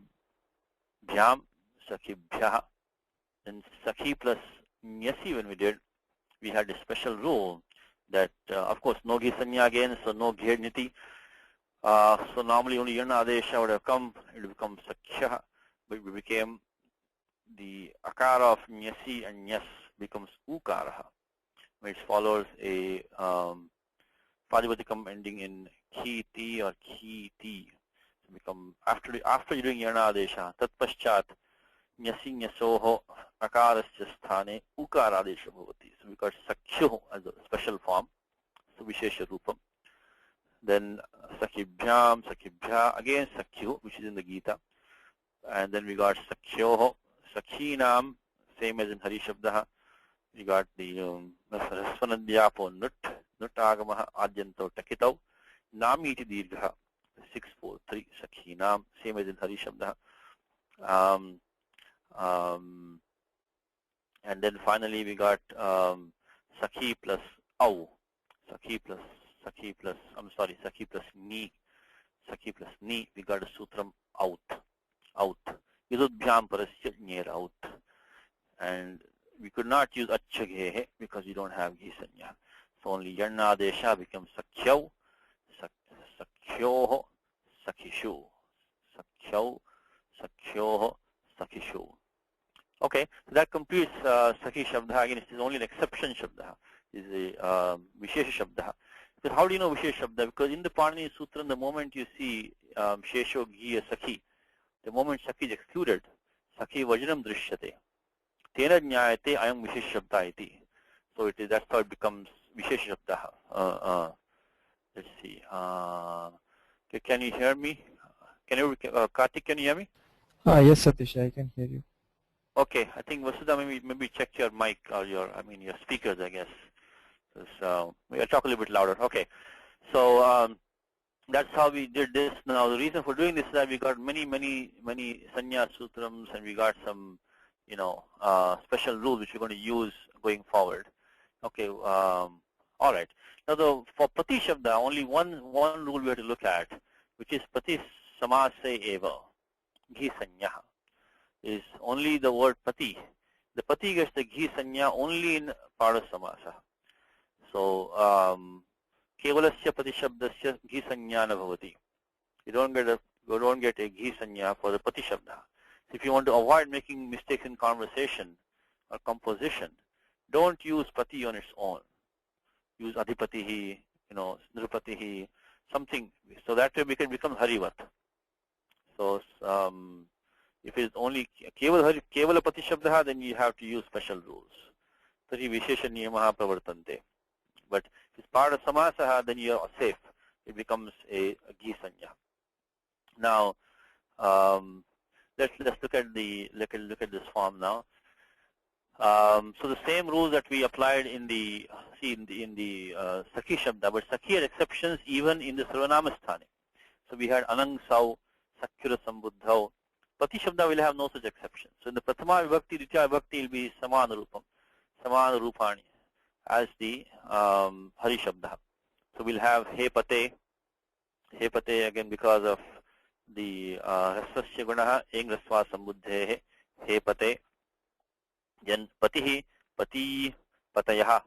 S1: Bhyam, Sakhi Bhyaha. Then Sakhi plus Nyasi when we did, we had a special rule that, of course, no Ghi Sanya again, so no Gher Niti. So normally only Yana Adesha would have come, it would become Sakhya, but it became the Akara of Nyasi and Nyas becomes Ukaraha. which follows a Padivatikam ending in ki ti or ki ti. So become after you're doing Yana Adesha, tat paschat nyasi nyasoho akarasya sthane ukaradesha bhavati. So we got Sakhyo as a special form, so Vishesha Rupam. Then Sakibhyam, Sakibhya, again Sakhyo, which is in the Gita. And then we got Sakhyoho, Sakhinam, same as in Hari Shabdaha. We got the Rasvanadhyapo Nut, Nutagamaha Adyanto Takitau, Namiti Dirgha, 643, Sakhinam, same as in Hari Shabdaha. And then finally we got Saki plus Au, Saki plus Ni, we got a sutram out. Yududbhyam parasya near out. And we could not use achaghe because we don't have gisanya. So only Yarna Desha becomes Sakhyo, Sakhyoho, Sakhishu. Sakhyo, Sakhyoho, Sakhishu. Okay, so that completes Saki Shabdha. Again, it is only an exception Shabdha. It is a Vishesha Shabdha. So how do you know Vishesha Shabdha? Because in the Panini Sutra, the moment you see Shesho, Ghi, Sakhi, the moment Saki is excluded, Saki Vajranam Drishyate. Tena Jnayate Ayam Vishesha Shabdha iti. So it is, that's how it becomes Vishesha Shabdha. Let's see. Okay, can you hear me? Kartik, can you hear me?
S3: Yes, Satish, I can hear you.
S1: Okay, I think Vasudha, maybe check your mic or your speakers, I guess. So we'll talk a little bit louder. Okay, so that's how we did this. Now the reason for doing this is that we got many Sanya Sutrams, and we got some special rules which we're going to use going forward. Okay, all right. Now for Pati Shabda, only one rule we have to look at, which is Pati Samase Eva, Ghi Sanya, is only the word Pati. The Pati gets the Ghi Sanya only in Pada Samasa. So, Kevalasya Pati Shabdasya Ghi Sanya na bhavati. You don't get a Ghi Sanya for the Pati Shabda. So if you want to avoid making mistakes in conversation or composition, don't use Pati on its own. Use Adhipatihi, Nrupatihi, something. So that way we can become Harivat. So, if it is only Kevala Pati Shabda, then you have to use special rules. Tari Vishesha Niyamaha Pravartante. But if it's part of Samasa, then you are safe. It becomes a Ghi Sanya. Now, let's look at this form now. So the same rules that we applied in the Saki Shabda, but Saki had exceptions even in the Sarvanama Sthane. So we had Anang Sau, Sakyura Sambuddhau. Pati Shabda will have no such exception. So in the Prathama Vibhakti, Ditya Vibhakti will be Samana Rupam, Samana Rupani, as the Hari Shabda. So we'll have He Pate again because of the Rasasya Gunaha, Eng Rasva Sambuddhe, He Pate. Then Patihi, Pati, Patayaha,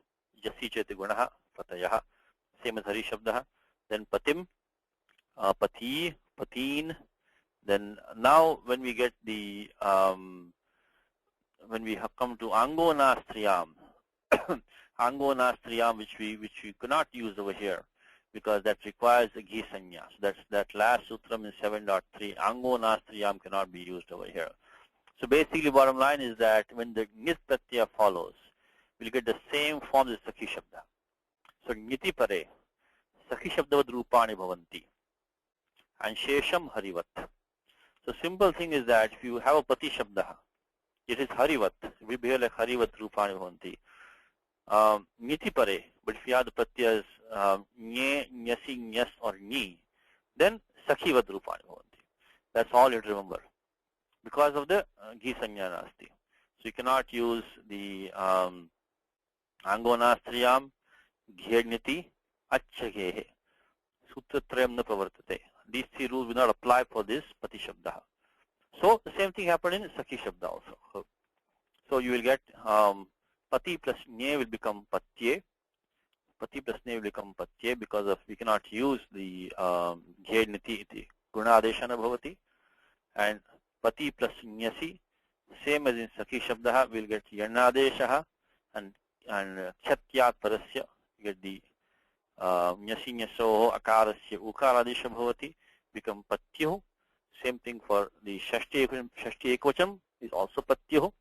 S1: Jasi Cheti Gunaha, Patayaha, same as Hari Shabda. Then Patim, Pati, Patin. Then now when we get the, when we have come to Ango Nastriyam, Ango Nastriyam, which we could not use over here because that requires a Ghi Sanya. So that's that last sutram in 7.3. Ango Nastriyam cannot be used over here. So basically bottom line is that when the Nit Pratyaya follows, we'll get the same form as Saki Shabda. So Niti Pare, Saki Shabdavad Rupani Bhavanti, and Shesham Harivat. So simple thing is that if you have a Pati Shabda, it is Harivat. We behave like Harivat Rupani Bhavanti. Niti Pare, but if you have the Pratyas Nye, Nyasi, Nyas or Ni, then Sakhivat Rupani Bhavanti. That's all you have to remember. Because of the Ghi Sanya Nasti. So you cannot use the Ango Nastriyam, Ghyadniti, Achaghe, Sutratrayam na Pravartate. These three rules will not apply for this Pati Shabda. So the same thing happened in Saki Shabda also. So you will get Pati plus Nye will become Patye. Pati plus Nye will become Patye because of we cannot use the Ghyadniti iti Guna Adeshana Bhavati. And Pati plus Nyasi, same as in Saki Shabda, we'll get Yarna Adeshaha, and Khatyat parasya, you get the nyasi nyasoho akarasya ukaradisha bhavati, become patyuh. Same thing for the shashti ekvacham is also patyuh.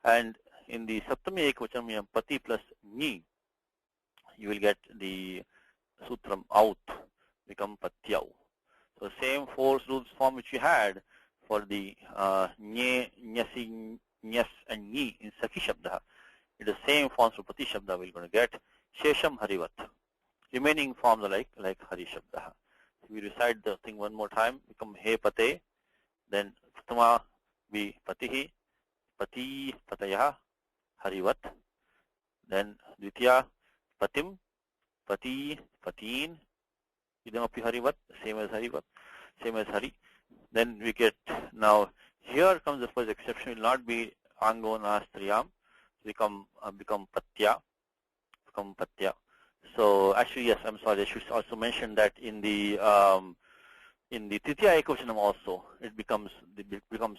S1: And in the saptami ekvacham, you have pati plus ni, you will get the sutram out, become patyau. So same four rules form which you had for the nye, nyasi, nyas and ni in Saki shabda. It is the same forms for pati shabda we're going to get. Shesham harivat. Remaining forms are like hari shabda. So we recite the thing one more time, become he pate, then pratama be patihi, pati patayah, harivat, then dvitiya patim, pati patiin, idamapi harivat, same as harivat, same as hari. Then we get, now here comes the first exception, will not be ango nastriyam, become patya, become patya. So actually, yes, I'm sorry, I should also mention that in the titiya ekvachanam also, it becomes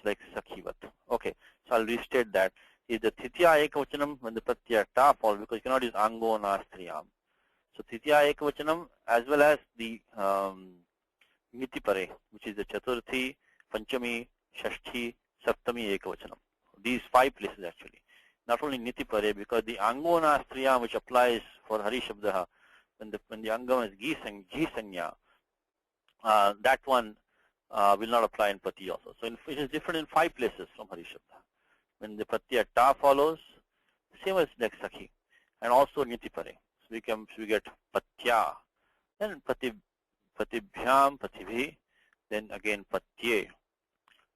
S1: like sakhivat. Okay, so I'll restate that. Is the titiya ekvachanam when the pratyaya ta falls, because you cannot use ango nastriyam. So titiya ekvachanam as well as the nitipare, which is the chaturthi, panchami, shashti, saptami ekvachanam. These 5 places actually. Not only nitipare, because the ango nastriyam which applies for hari shabda, when the angam is gi sanya, that one will not apply in pati also. So it is different in 5 places from hari shabda. When the pratyaya ta follows, same as like sakhi, and also nitipare. So we get patya, then patibhyam patibhi, then again patye,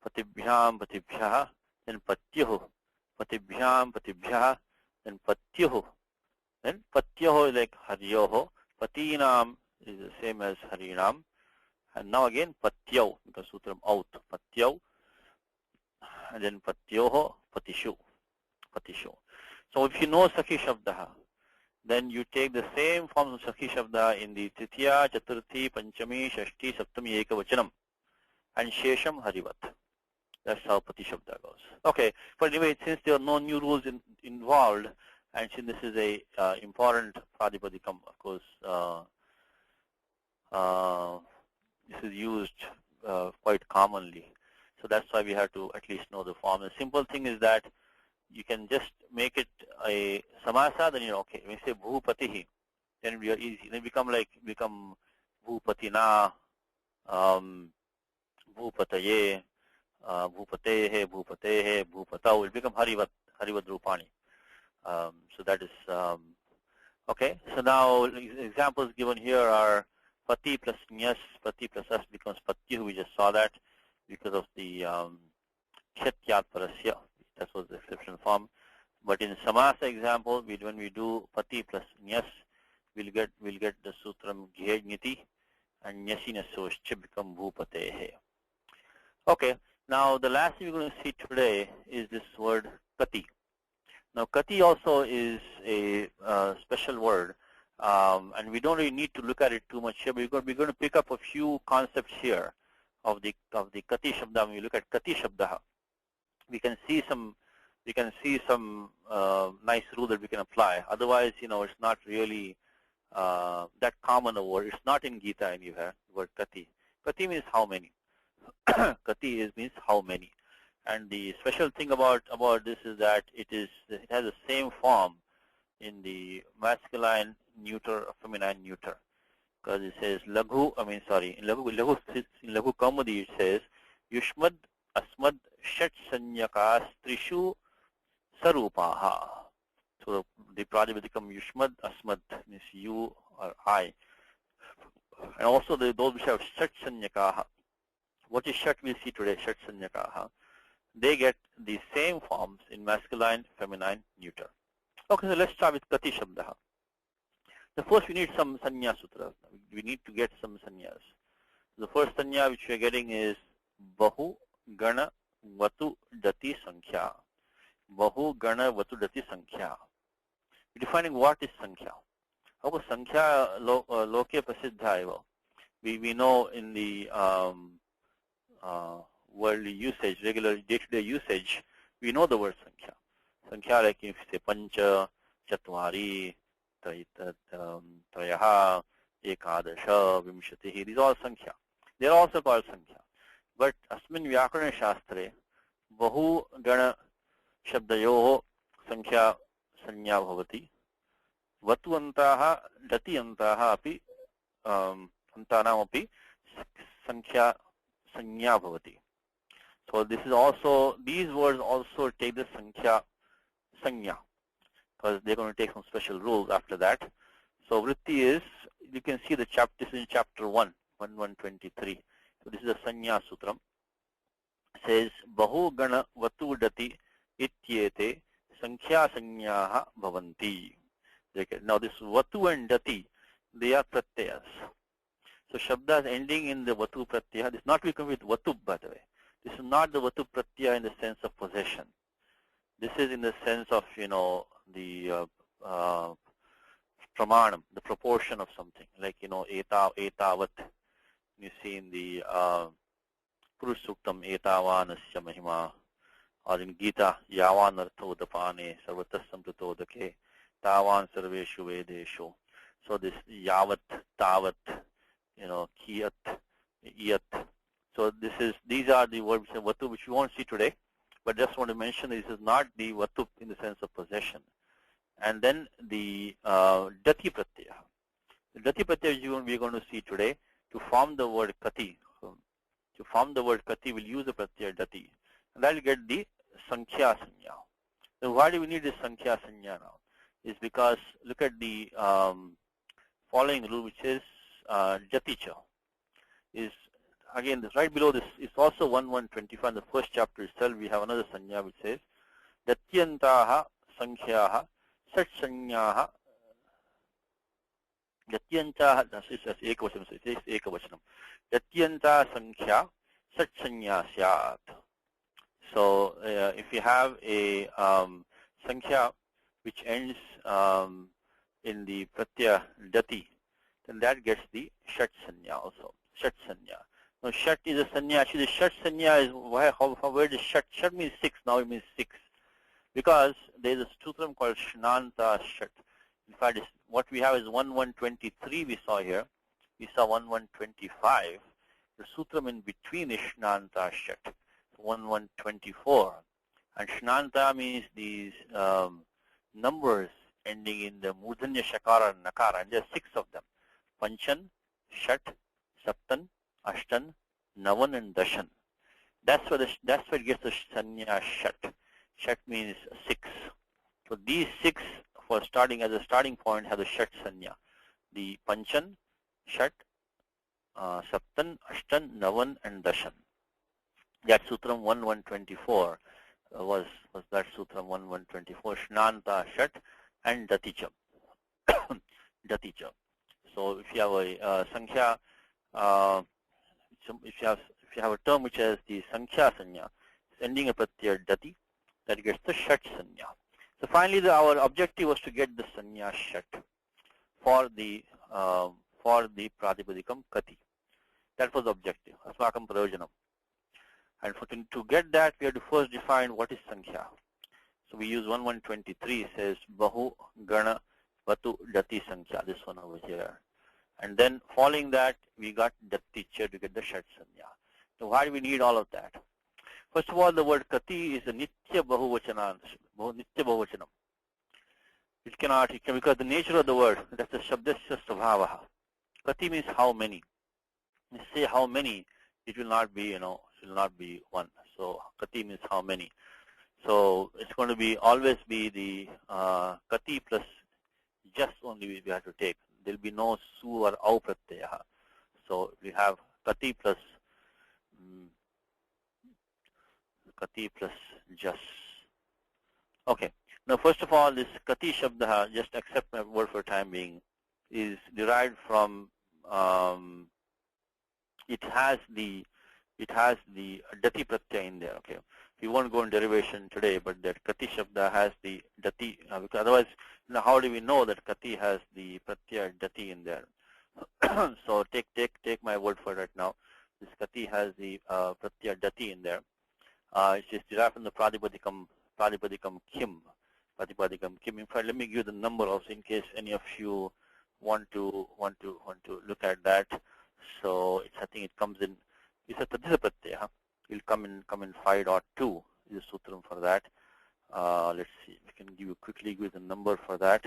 S1: patibhyam patibhyah, then patyuh, patibhyam patibhyah, then patyuh, then patyuh is like hariyoho, patinam is the same as harinam, and now again patyau, because sutram out, patyau, and then patyoho, patishu. So if you know Saki shabda, then you take the same forms of Saki shabda in the titiya, chaturthi, panchami, shashti, saptami ekavachanam, and shesham harivat. That's how pati shabda goes. Okay, but anyway, since there are no new rules involved, and since this is a important pradipadikam, of course, this is used quite commonly. So that's why we have to at least know the form. The simple thing is that you can just make it a samasa, then okay. When you say bhupatihi, then we are easy. Then become bhupatina, bhupataye, bhupatehe, bhupatehe, bhupatau. It become harivat rupani. So that is okay. So now examples given here are pati plus nyas, pati plus as becomes patyu. We just saw that because of the khatyat parasya. That was the exception form. But in Samasa example, when we do pati plus nyas, we'll get the sutram gyajniti, and nyasi nasoscha become bhupatehe. Okay. Now the last thing we're going to see today is this word kati. Now kati also is a special word, and we don't really need to look at it too much here. We're going to pick up a few concepts here of the kati shabda. When we look at kati shabda, we can see some nice rule that we can apply. Otherwise, it's not really that common a word. It's not in Gita anywhere, the word kati. Kati means how many. Kati means how many. And the special thing about this is that it has the same form in the masculine neuter or feminine neuter. Because it says laghu, in laghu kaumudi it says yushmad asmad shat sanyakas trishu sarupaha. So the pradya become yushmad asmad, means you or I. And also those which have shat sanyakaha. What is shat we'll see today, shat sanyakaha. They get the same forms in masculine, feminine, neuter. Okay, so let's start with kati shabda. So first we need some sanya sutras. We need to get some sanyas. The first sanya which we are getting is bahu gana vatu dati sankhya. Bahu gana vatu dati sankhya. We're defining what is sankhya. How is sankhya loke prasiddha eva. We know in the worldly usage, regular day-to-day usage, we know the word sankhya. Sankhya, like if you say pancha, Chatvari, Trayaha, Ekadasha, Vimshatihi. These are all Sankhya. They are also called Sankhya. But Asmin Vyakarana Shastre, Bahu Gana Shabdayoho Sankhya Sanya Bhavati, Vatu Antaha, Dati Antaha api, Antanam api, Sankhya Sanya Bhavati. So this is also, these words also take the Sankhya Sanya, because they're going to take some special rules after that. So Vritti is, you can see the chapter, this is in chapter 1, 123. So this is a Sanya Sutram. It says, Bahu Gana Vatu Dati Ityete Sankhya Sanyaha Bhavanti. Now this Vatu and Dati, they are pratyayas. So Shabdas ending in the Vatu pratyaya, this is not to be confused with Vatu, by the way. This is not the Vatu pratyaya in the sense of possession. This is in the sense of, the pramanam, the proportion of something, like, etavat. You see in the Purush Suktam, etavanasya mahima, or in Gita, yavan artho dapane, sarvatasam tutodake, tavan sarveshu vedeshu. So this yavat, tavat, kiyat, iyat. So these are the words of vatu which we won't see today, but just want to mention this is not the vatu in the sense of possession. And then the dati pratyaya. The dati pratyaya we are going to see today. To form the word kati, to form the word kati, we'll use the pratyaya dati, and that will get the sankhya sanya. So why do we need this sankhya sanya now? Is because look at the following rule, which is jaticha. Is again this right below this is also 1.1.25. In the first chapter itself, we have another sanya which says datyantaha sankhyaha sat sanyaha. Yatyanta, this is ekavachanam, so it is ekavachanam. Yatyanta sankhya sat sanya syat. So if you have a sankhya which ends in the pratyaya dati, then that gets the shat sanya also. Shat sanya. Now shat is a sanya. Actually, the shat sanya is where the shat? Shat means 6. Now it means 6, because there is a sutram called shnanta shat. In fact, what we have is 1.1.23 we saw here. We saw 1.1.25. The sutram in between is Shnanta Shat, 1.1.24. And Shnanta means these numbers ending in the Murdhanya Shakara and Nakara, and there are 6 of them. Panchan, Shat, Saptan, Ashtan, Navan, and Dashan. That's where it gets the Sanya Shat. Shat means 6. So these 6 for starting as a starting point have the Shat Sanya. The Panchan, Shat, Saptan, Ashtan, Navan, and Dashan. That Sutram 1.1.24 was that Sutram 1.1.24, Shnanta, Shat, and Daticha. Daticha. So if you have a Sankhya, if you have a term which has the Sankhya Sanya, ending up at the Dati, that gets the Shat Sanya. So finally, our objective was to get the Sanya Shat for the Pratipadikam Kati. That was the objective, Asmakam Prayojanam. And to get that, we have to first define what is Sankhya. So we use 1.1.23, says Bahu Gana Vatu Dati Sankhya, this one over here. And then following that, we got Daticha to get the Shat Sanya. So why do we need all of that? First of all, the word Kati is a Nitya Bahuvachanam. It can, because the nature of the word, that's the Shabdasya Svabhavaha. Kati means how many. You say how many, it will not be, it will not be one. So Kati means how many. So it's going to be always be the Kati plus just only we have to take. There will be no su or au pratyaya. So we have Kati plus just. Okay. Now, first of all, this Kati Shabdha, just accept my word for time being, is derived from, it has the Dati Pratyaya in there, okay. We won't go in derivation today, but that Kati Shabdha has the Dati, because otherwise, how do we know that Kati has the Pratyaya Dati in there? So take my word for it now. This Kati has the Pratyaya Dati in there. It is derived from the Pratipadikam Kim. Pratipadikam Kim. In fact, let me give the number also in case any of you want to look at that. So it's, I think it comes in, it's a Tadisa Pratyaya. It will come in 5.2 is a sutram for that. Let's see, we can quickly give the number for that.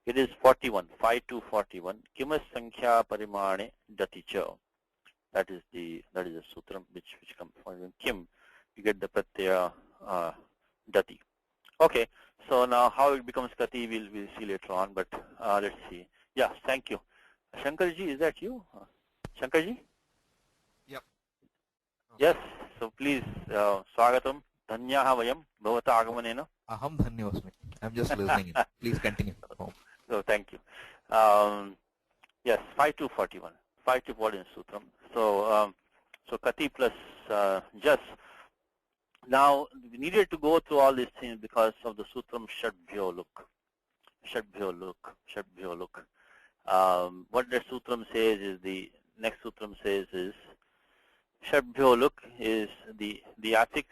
S1: It is 41, 5241. Kimas Sankhya Parimane Daticha. That is a sutram which comes from Kim. You get the pratyaya Dati. Okay, so now how it becomes Kati we'll see later on, but let's see. Yeah, thank you. Shankarji, is that you? Shankarji?
S5: Yep.
S1: Yes, so please, Swagatam, Dhanyaha Vayam, Bhavata Agamanena.
S5: Aham Dhanyosmi. I'm just listening in. Please continue.
S1: So thank you. Yes, 5241. 5241 sutram. So so Kati plus Jas. Now we needed to go through all these things because of the sutram Shabdha look. Shabdha look. What that sutram says is, the next sutram says is Shabdha look is the affix.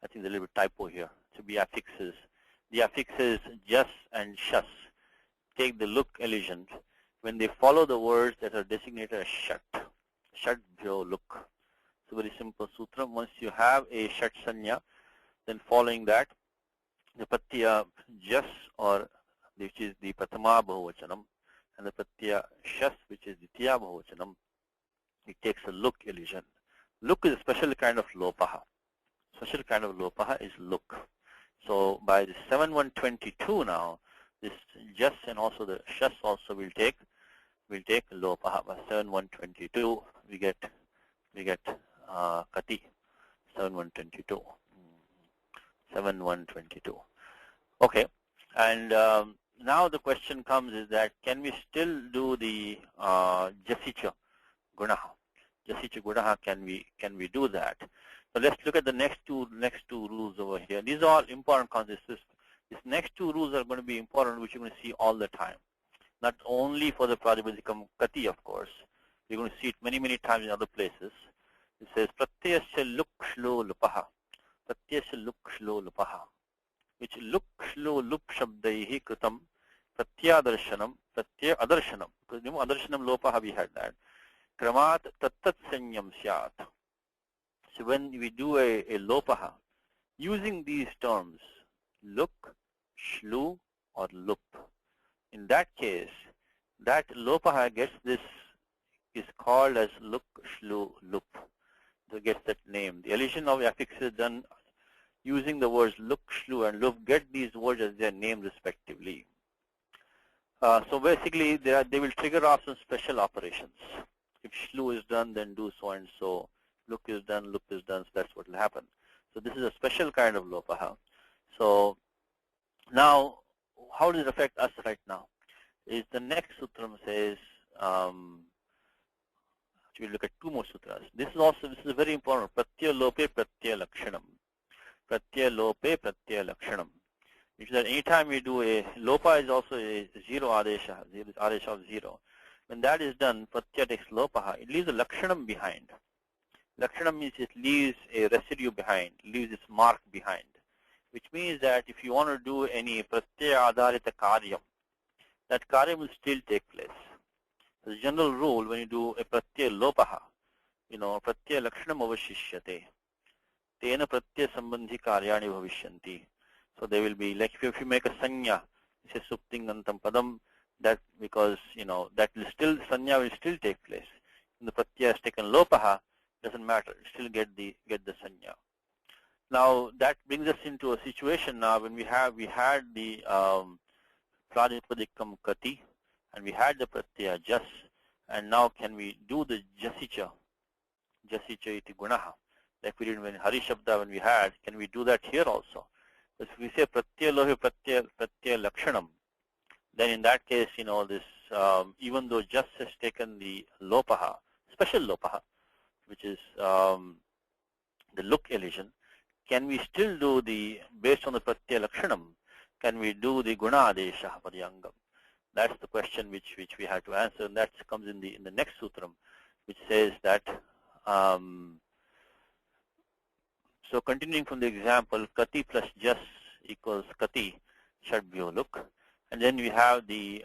S1: I think there's a little bit typo here. To be affixes. The affixes Jas and Shas take the look elision when they follow the words that are designated as Shat. Shabdha look. It's a very simple sutram. Once you have a Shat Sanya, then following that, the Pratyaya Jas, or which is the Pratama Bahuvachanam, and the Pratyaya Shas, which is the Titiya Bahuvachanam, it takes a look elision. Look is a special kind of lopaha. Special kind of lopaha is look. So by the 7122 now, this Jas and also the Shas also will take lopaha. By 7122 we get Kati. 7122. 7122. Okay, and now the question comes is that can we still do the Jasicha Gunaha? Jasicha Gunaha, can we do that? So let's look at the next two rules over here. These are all important concepts. These next two rules are going to be important, which you're going to see all the time. Not only for the Pratipadikam Kati, of course. You're going to see it many times in other places. It says Pratyasya luk shlo lupaha. Pratyasya luk shlo lupaha. Which luk shlo lup shabdaihi kritam pratyadarshanam pratyadarshanam. Because adarshanam lopaha, we had that. Kramat tattat sanyam syat. So when we do a lopaha, using these terms, look, shlu, or lup, in that case, that lopaha gets this, is called as look, shlu, lup. So it gets that name. The elision of affixes done using the words look, shlu, and lup get these words as their name respectively. So basically, they will trigger off some special operations. If shlu is done, then do so and so. Look is done, lup is done, so that's what will happen. So this is a special kind of lopaha. So now, how does it affect us right now? Is the next sutram says, we look at two more sutras. This is very important. Pratyaya lope pratyaya lakshanam. Pratyaya lope pratyaya lakshanam. Which is that anytime we do a lopa is also a zero adesha, adesha of zero. When that is done, pratyaya takes lopaha. It leaves a lakshanam behind. Lakshanam means it leaves a residue behind, leaves its mark behind. Which means that if you want to do any pratyaya adharita karyam, that karyam will still take place. The general rule when you do a pratyaya lopaha, pratyaya lakshanam avashishyate. Tena pratyaya sambandhi karyani bhavishyanti. So they will be like if you make a sanya, say suptingantam padam, that because that will still, sanya will still take place. When the pratyaya is taken lopaha, doesn't matter, it still get the sanya. Now that brings us into a situation now when we had the Pratipadikam Kati and we had the Pratyaya Jas, and now can we do the Jasicha iti gunaha, like we did when Hari Shabda when we had, can we do that here also? If we say Pratyaya lohe Pratyaya lakshanam, then in that case, this even though Jas has taken the lopaha, special lopaha, which is the look elision, can we still do the, based on the pratyaya lakshanam, can we do the guna adesha paryangam? That's the question which we have to answer, and that comes in the next sutram, which says that So continuing from the example, kati plus jas equals kati, shabdha look. And then we have the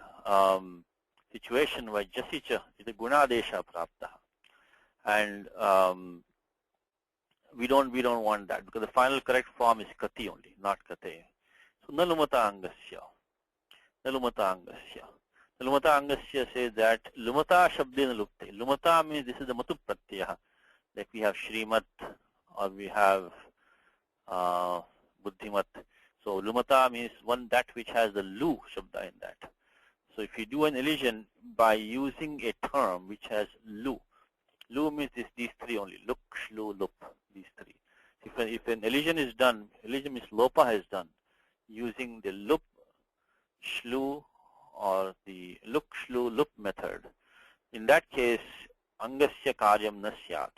S1: situation where jasicha is the gunadesha prapta. And we don't want that because the final correct form is kati only, not kate. So nalumata angasya. Nalumata angasya. Nalumata angasya says that lumata shabdena lupte. Lumata means this is the matu pratyaya. Like we have shrimat or we have buddhimat. So lumata means one that which has the lu shabda in that. So if you do an elision by using a term which has lu, lu means these three only, luk, shlu, lup, these three. If an elision is done, elision means lopa has done, using the lup, shlu, or the luk, shlu, lup method. In that case, angasya karyam na syat.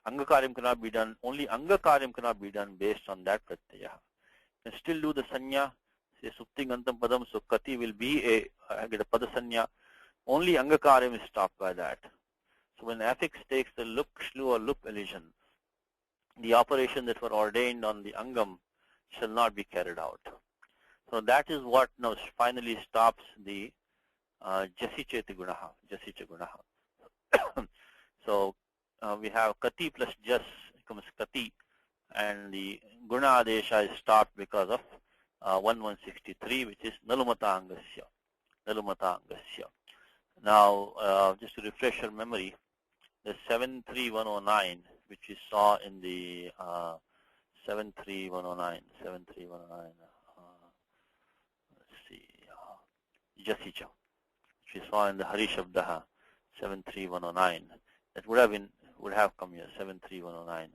S1: Anga karyam cannot be done, only anga karyam cannot be done based on that pratyaya. You can still do the sanya, say suptingantam padam, so kati will be get a pada sanya. Only anga karyam is stopped by that. So when the affix takes the luk, shlu, or lup elision, the operation that were ordained on the angam shall not be carried out. So that is what now finally stops the jasicheti gunaha, jasicha gunaha. So we have kati plus jas becomes kati, and the guna adesha is stopped because of 1163, which is nalumata angasya. Nalumata angasya. Now, just to refresh your memory, the 73109, which we saw in the 73109, let's see, jasicha, which we saw in the Hari Shabdaha 73109, that would have come here 73109,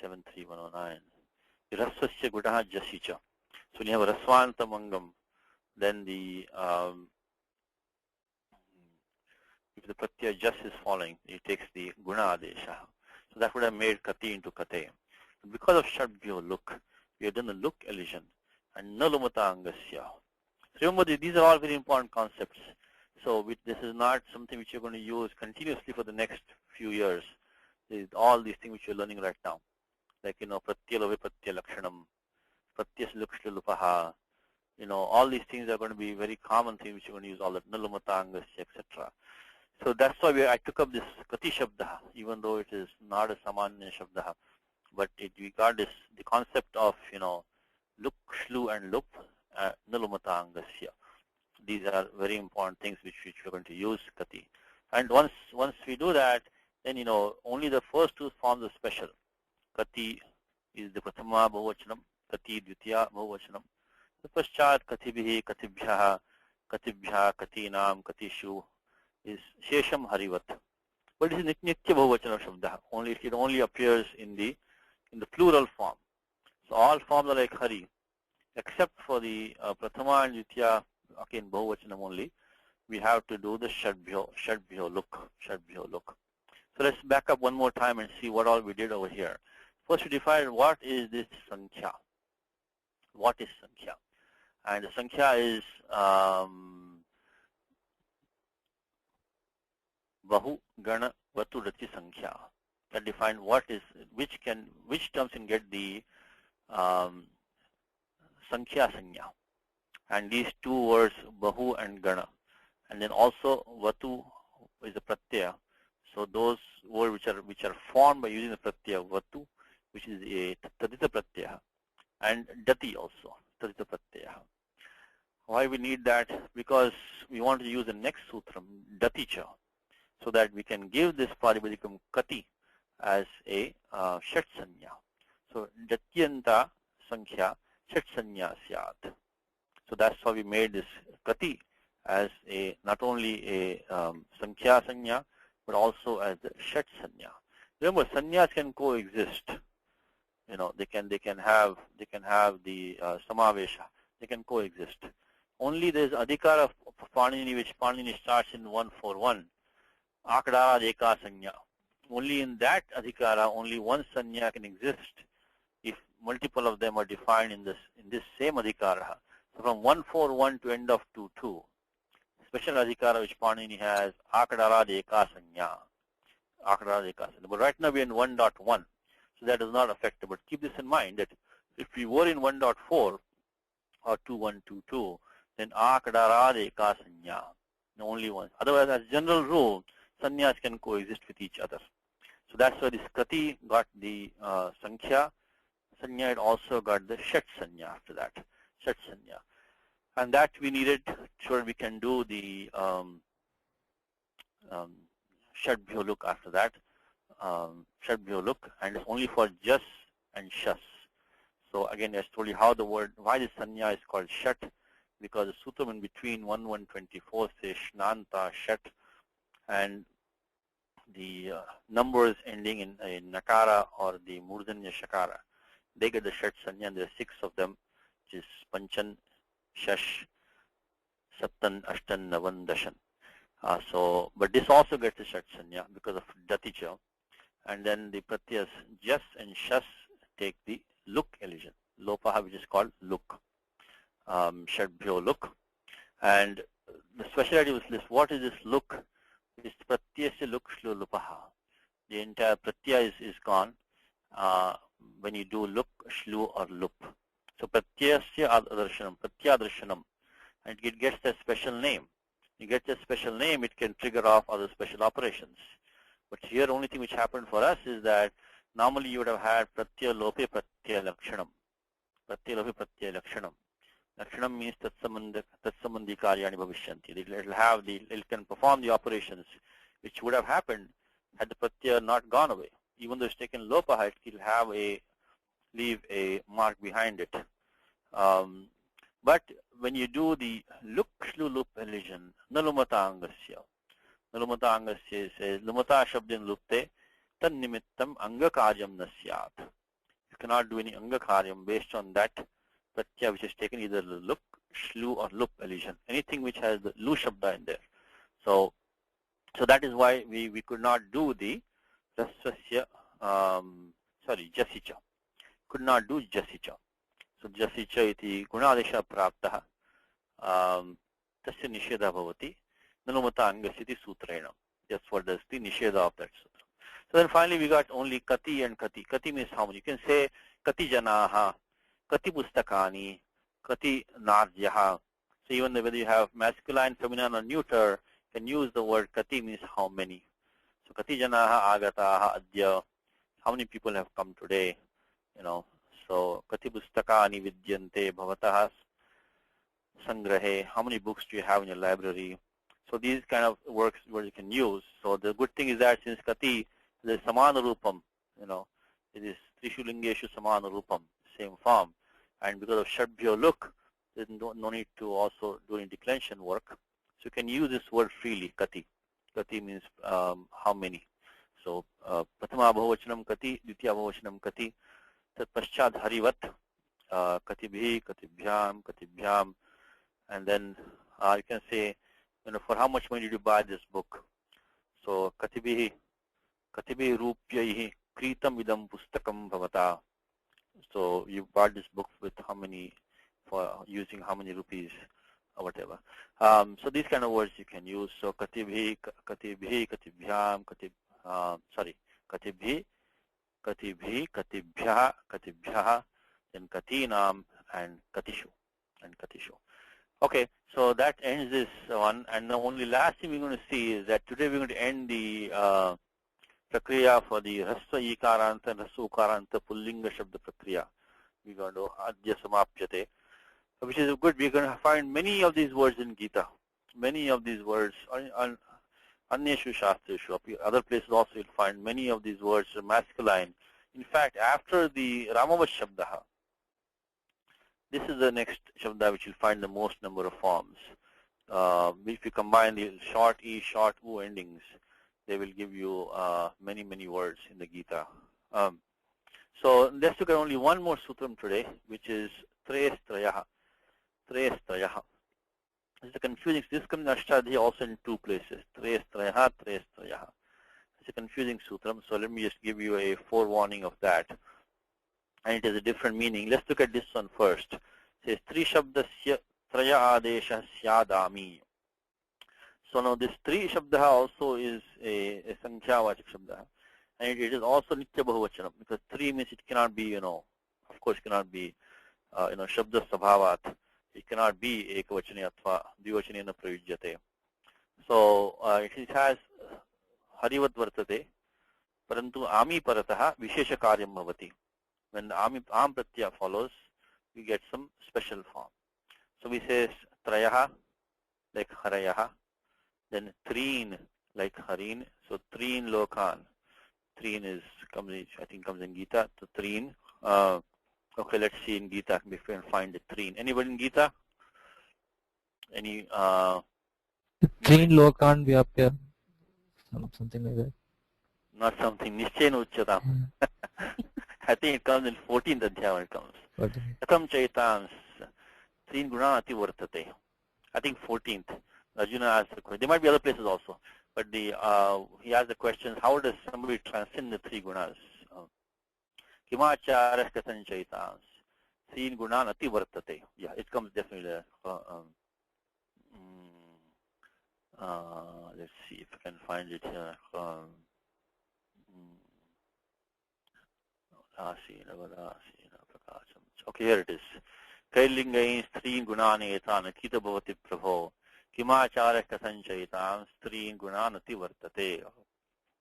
S1: 73109. Rasasya gudaha jasicha. So when you have rasvanta mangam, then the if the pratyaya jas is following, it takes the guna adesha. So that would have made kati into kate. Because of shabdha look, we have done the look elision and nalumata angasya. So remember, these are all very important concepts. So this is not something which you're going to use continuously for the next few years. All these things which you're learning right now, like pratyaya lovipatya lakshanam, pratyas lukshya lupaha, all these things are going to be very common things which you're going to use all that nalumata angasya, etc. So that's why I took up this kati shabda, even though it is not a samanya shabda, but we got the concept of luk, shlu, and lup, nalumata angasya. These are very important things which we're going to use kati. And once we do that, then only the first two forms are special. Kati is the prathama bahuvachanam, kati dvitiya bahuvachanam. The paschat katibhihi, katibhyaha, katibhya, katinam, katishu is shesham harivat. But it is nitya bahuvachana shabda. It only appears in the plural form. So all forms are like hari, except for the prathama and dvitiya, again bahuvachanam only. We have to do the shadbhyo look. So let's back up one more time and see what all we did over here. First we defined what is this sankhya. What is sankhya? And the sankhya is Bahu, Gana, Vatu, Rati, Sankhya. Can define what is, which terms can get the Sankhya, Sanya. And these two words, Bahu and Gana. And then also Vatu is a Pratyaya. So those words which are formed by using the Pratyaya, Vatu, which is a Tadita Pratyaya, and Dati also, Tadita Pratyaya. Why we need that? Because we want to use the next sutram, Daticha, so that we can give this Paripadikam Kati as a Shat Sanya. So Datyanta Sankhya Shat Sanya Syat. So that's how we made this Kati as not only a Sankhya Sanya, but also as the Shat Sanya. Remember, Sanyas can coexist. They can have the Samavesha. They can coexist. Only there is Adhikara of Panini, which Panini starts in 141. Akadara Deka Sanya. Only in that Adhikara, only one Sanya can exist if multiple of them are defined in this same Adhikara. So from 141 to end of 22, special Adhikara which Panini has, Akadara Deka Sanya. Akadara Deka Sanya. But right now we are in 1.1. So that is not affected. But keep this in mind that if we were in 1.4 or 2122, then akadarade ka sanya, the only one. Otherwise, as general rule, sanyas can coexist with each other. So that's why this kati got the sankhya. Sanya, it also got the shat sanya after that. Shat sanya. And that we needed so that we can do the shadbhyo look after that. Shadbhyo look, and it's only for jas and shas. So again, I told you how the word, why the sanya is called shat, because the sutram in between 1-124 says shnanta shat, and the numbers ending in nakara or the murdanya shakara, they get the shat sanya, and there are 6 of them, which is panchan, shash, sattan, ashtan, navan, dashan. But this also gets the shat sanya because of daticha, and then the pratyas jas and shas take the look elision, lopa, which is called look, shadbhyo look. And the speciality with this, what is this look? It's pratyasya look shlu lupaha. The entire pratyaya is gone when you do look, shlu or lup. So pratyasya adarshanam, pratyadarshanam, and it gets a special name. You get a special name, it can trigger off other special operations. But here, only thing which happened for us is that normally you would have had pratyaya lope pratyaya lakshanam. Pratyaya lope pratyaya lakshanam. Lakshanam means tatsambandhi karyani bhavishyanti. It can perform the operations which would have happened had the pratyaya not gone away. Even though it's taken lopa, it will leave a mark behind it. But when you do the luk shlu lup elision, nalumata angasya. Nalumata angasya says lumata shabdin lupte tan nimittam anga karyam nasyat. You cannot do any anga karyam based on that pratyaya which is taken either luk, shlu or lup elision. Anything which has the lu shabda in there. So that is why we could not do the rasasya, jasicha. Could not do jasicha. So jasicha iti gunadesha praptaha tasya nisheda bhavati nanumata angasiti sutrena. That's what does the nisheda of that sutra. So then finally we got only kati and kati. Kati means how many. You can say kati janaha, kati pustakani, kati narjaha. So even whether you have masculine, feminine or neuter, you can use the word kati means how many. So kati janaha agataha adya, how many people have come today, So kati pustakani vidyante bhavatah sangrahe, how many books do you have in your library? So these kind of works where you can use. So the good thing is that since kati is samana rupam, it is trishu lingeshu samana rupam, same form. And because of shadbhyo look, there's no need to also do any declension work. So you can use this word freely, kati. Kati means how many. So prathama bhavachanam kati, ditya bhavachanam kati, tat paschad harivat, katibhi, katibhyam, katibhyam, and then you can say, for how much money did you buy this book? So katibhi rupyaihi kritam idam pustakam bhavata. So you bought this book with how many, for using how many rupees or whatever. So these kind of words you can use. So katibhi, katibhyam, katibhi, katibhyaha, then katinam, and katishu. Okay, so that ends this one. And the only last thing we're going to see is that today we're going to end the prakriya for the rasva ikaranta and rasva ukaranta pullinga shabda prakriya. We're going to adya samapyate, which is good. We're going to find many of these words in Gita. Many of these words on Anyeshu Shastreshu. Other places also you'll find many of these words are masculine. In fact, after the Ramava Shabda, this is the next Shabda which you'll find the most number of forms. If you combine the short E, short U endings, they will give you many, many words in the Gita. So let's look at only one more sutram today, which is Treyastrayaha. Treyastrayaha. It's a confusing. This comes in Ashtadhyayi also in 2 places. Treyastrayaha, Treyastrayaha. It's a confusing sutram, so let me just give you a forewarning of that. And it has a different meaning. Let's look at this one first. It says Tri Shabdasya Traya Adesha Syadami. So now this Tri Shabda also is a Sankhya Vachak Shabda. and it is also nitya bahuvachanam, because 3 means it cannot be, of course cannot be, shabda sabhavat. It cannot be ekavachane atva dvivachane na prayujyate. So it has harivat vartate, parantu ami parataha vishesha karyam bhavati. When the am pratyaya follows, we get some special form. So we say trayaha, like harayaha, then treen, like harin. So treen lokan. Treen I think comes in Gita. So treen. Okay, let's see in Gita if we can find the treen. Anybody in Gita? Any?
S3: Three lokan vyapya, something like that.
S1: Not something. Nischena uchyatam. I think it comes in 14th adhyaya when it comes.
S3: Okay.
S1: Katham chaitans. Treen guna ati vartate. I think 14th. Arjuna asked the question. There might be other places also. But he asked the question, how does somebody transcend the 3 gunas? Kimacharas kathan chaitans. Treen guna ati vartate. Yeah, it comes definitely there. Let's see if I can find it here. Okay, here it is. Kailingais 3 gunani etan akita bhavati prabho. Kimacharya kasanchaitam 3 gunanati vartate.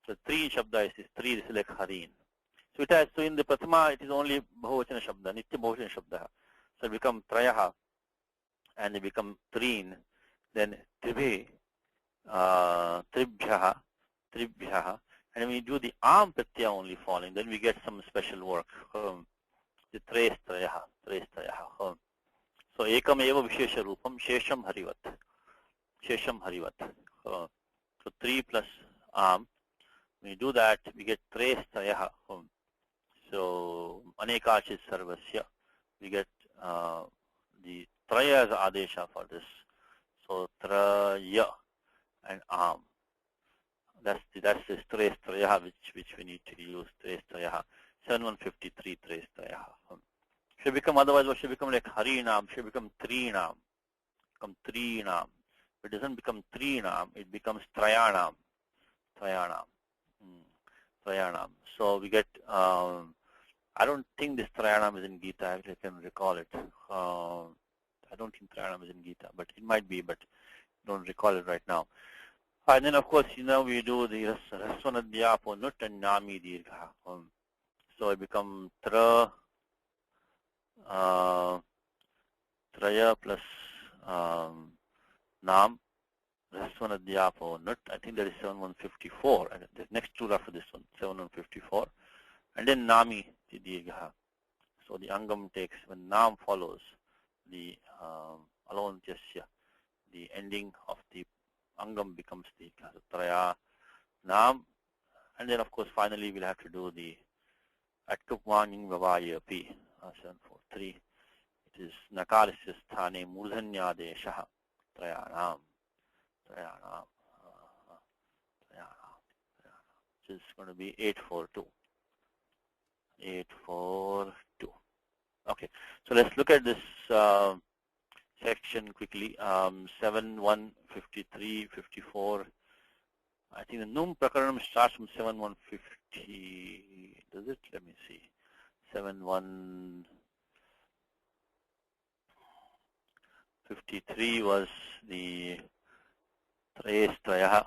S1: So 3 shabda is 3, this is like harin. So it has, so in the prathama it is only bahuvachana shabda, nitya bahuvachana shabda. So it becomes trayaha and it becomes treen, then tribhe, tribhyaha, and when we do the am pratyaya only falling, then we get some special work. The tres trayaha. So ekam eva vishesha rupam shesham harivat. So 3 plus am. When you do that, we get tres trayaha. So anekachit sarvasya. We get the traya as adesha for this. So traya and am. That's this tres trayaha which we need to use. Tres trayaha. 7153 tres trayaha. Should become, otherwise what should become like harinam, should become trinam. Become trinam. If it doesn't become trinam, it becomes trayanam. So we get, I don't think this trayanam is in Gita, if I can recall it. I don't think trayanam is in Gita, but it might be, but don't recall it right now. And then of course, we do the rasvanadhyapo nut and nami dirgha. So it becomes traya plus nam, rasvanadhyapo nut. I think that is 7154. And the next two after this one, 7154. And then nami dirgha. So the angam takes, when nam follows, the alone jasya, the ending of the angam becomes the traya nam. And then of course finally we'll have to do the atkupmaning vavaya pi 743. It is nakarisya sthane murdhanyadesha trayanam. Which is going to be 842. Okay, so let's look at this section quickly. 7153, 54. I think the Num Prakaranam starts from 7150. Does it? Let me see. 7153 was the Tres Trayaha.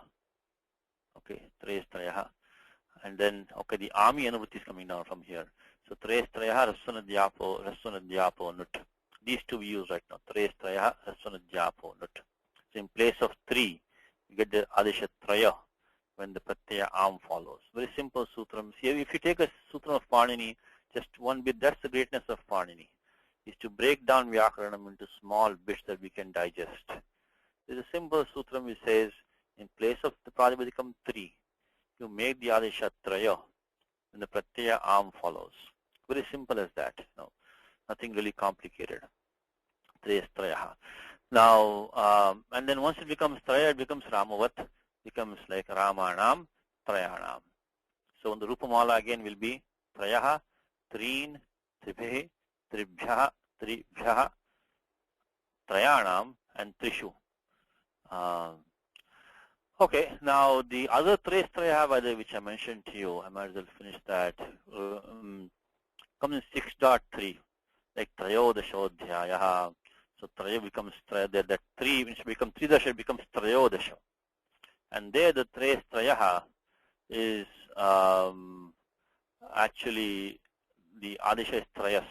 S1: Okay, Tres Trayaha. And then, okay, the Ami Anuvati is coming down from here. So Tres Trayaha, Rasvanadhyapo, Nut. These two we use right now. Tres Trayaha, Rasvanadhyapo, Nut. So in place of 3, you get the Adesha Traya when the Pratyaya Am follows. Very simple sutram. See, if you take a sutram of Panini, just one bit, that's the greatness of Panini, is to break down Vyakaranam into small bits that we can digest. There's a simple sutram which says, in place of the Pratipadikam 3, you make the Adesha Traya when the Pratyaya Am follows. Very simple as that. No, nothing really complicated. Tres Trayaha. Now, and then once it becomes Traya, it becomes Ramavat, becomes like Ramanam, Trayanam. So the Rupamala again will be Trayaha, Treen, Tribhe, Tribhyaha, Trayanam, and Trishu. Okay, now the other tres traya by the way, which I mentioned to you, I might as well finish that. Comes in 6.3, like trayodashodhyayaha. So traya becomes that 3, which becomes 3 dasha, becomes trayodasha. And there the tres trayaha is actually the adesha is trayas.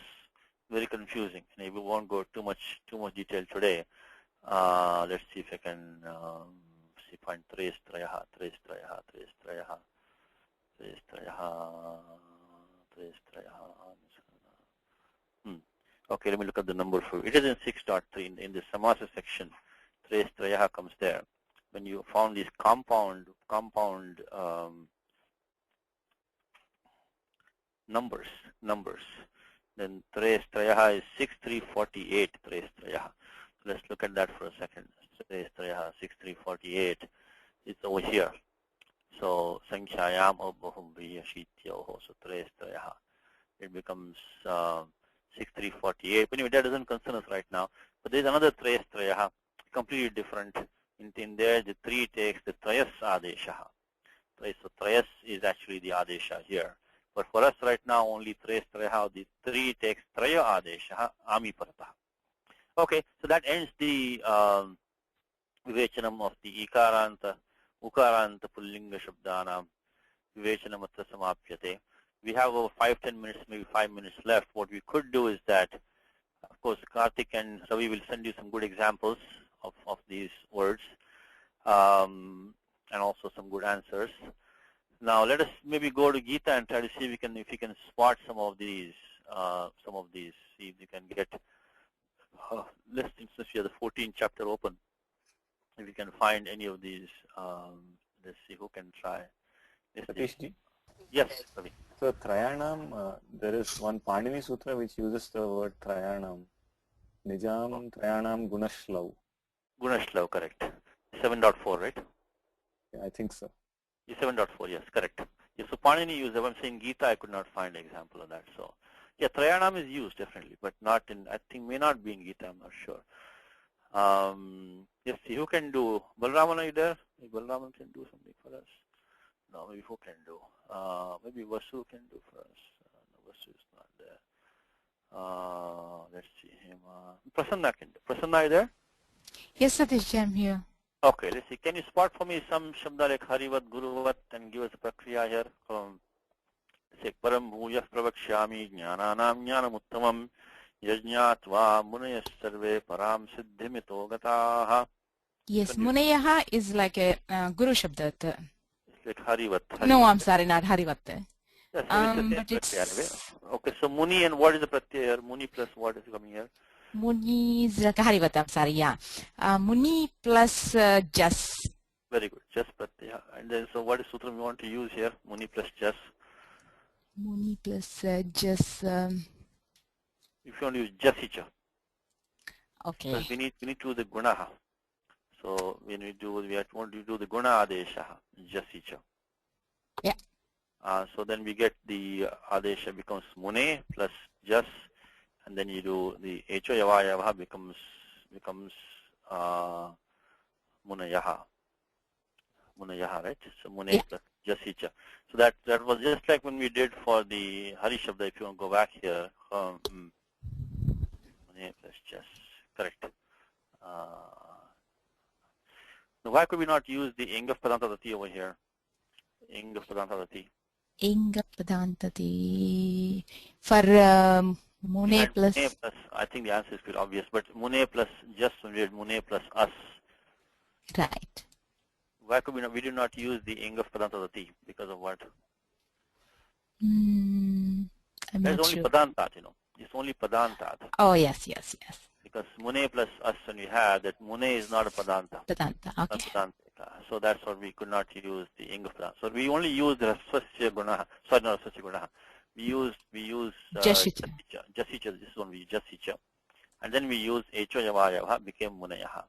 S1: Very confusing. And we won't go too much detail today. Let's see if I can find tres trayaha. Okay, let me look at the number for it. Is in 6.3 in the Samasa section. Tres trayaha comes there. When you found these compound numbers, then tres trayaha is 6348 tres trayaha. Let's look at that for a second. Tres trayaha 6348. It's over here. So sankhayam abahum viyashityoho. So tres trayaha. It becomes 6348. But anyway, that doesn't concern us right now. But there's another tres trayaha, completely different. In there, the 3 takes the trayas adesha. So trayas is actually the adesha here. But for us right now, only tres trayaha, the 3 takes traya adesha, ami parta. Okay, so that ends the vivechanam of the ikaranta, ukaranta pullinga shabdana, vivechanam atra samapyate. We have over 5-10 minutes, maybe 5 minutes left. What we could do is that, of course, Karthik and Ravi will send you some good examples of these words, and also some good answers. Now let us maybe go to Gita and try to see if we can spot some of these, see if you can get listings since we have the 14th chapter open. If you can find any of these, let's see who can try.
S4: Satishji?
S1: Yes, Ravi.
S4: So Trayanam, there is one Panini Sutra which uses the word Trayanam. Nijam Trayanam Gunashlav.
S1: Gunashlav, correct. 7.4, right?
S4: Yeah, I think so.
S1: 7.4, yes, correct. Yes, so Panini used, I'm saying Gita, I could not find an example of that. So, yeah, Trayanam is used definitely, but not in, I think may not be in Gita, I'm not sure. Let's see, who can do? Balraman, are you there? Maybe Balraman can do something for us. No, maybe who can do? Maybe Vasu can do for us. No, Vasu is not there. Let's see him. Prasanna can do. Prasanna, are you there?
S6: Yes, Satish, I'm here.
S1: Okay, let's see. Can you spot for me some shabda like Harivat, Guruvat, and give us a prakriya here? Say, Param Bhuyah Pravakshami Jnananam Jnanam Uttamam Yajñatva Munayas Sarve Param Siddhimito Gataha.
S6: Yes, Munayaha is like a Guru Shabda.
S1: It's like Harivat.
S6: No, I'm sorry, not Harivat.
S1: Yes,
S6: But it's...
S1: Anyway. Okay, so Muni, and what is the pratyaya here? Muni plus what is coming here?
S6: Muni is like Harivat, I'm sorry, yeah. Muni plus Jas.
S1: Very good, Jas pratyaya. And then, so what is sutra we want to use here? Muni plus Jas.
S6: Muni plus Jas.
S1: If you want to use Jasicha.
S6: Okay.
S1: Because we need to do the gunaha. So when we want to do the guna adesha, Jasicha.
S6: Yeah.
S1: So then we get the adesha becomes Mune plus Jas, and then you do the Echo Yavayavaha becomes Munayaha. Munayaha, right? So Mune plus Jasicha. So that was just like when we did for the Hari Shabda. If you want to go back here, Mune plus Jas, correct. Now why could we not use the Ing of Padantadati over here? Ing of Padantadati.
S6: Ing of Padantati. For Mune plus...
S1: Mune plus, I think the answer is pretty obvious, but Mune plus, just when we did Mune plus us.
S6: Right.
S1: Why could we did not use the Ing of Padantadati? Because of what?
S6: I'm
S1: There's
S6: not
S1: only
S6: sure.
S1: Padantat, It's only Padantat.
S6: Oh, yes.
S1: Because Mune plus us, when we have that, Mune is not a Padanta.
S6: Padanta, okay.
S1: Padanta. So that's what we could not use the Ing of Padanta. So we only use the Rasvasya Gunaha. Sorry, not Rasvasya Gunaha. We use
S6: Jasicha.
S1: Jasicha. This is one we Jasicha. And then we use Echo Yavayavaha, became Munayaha.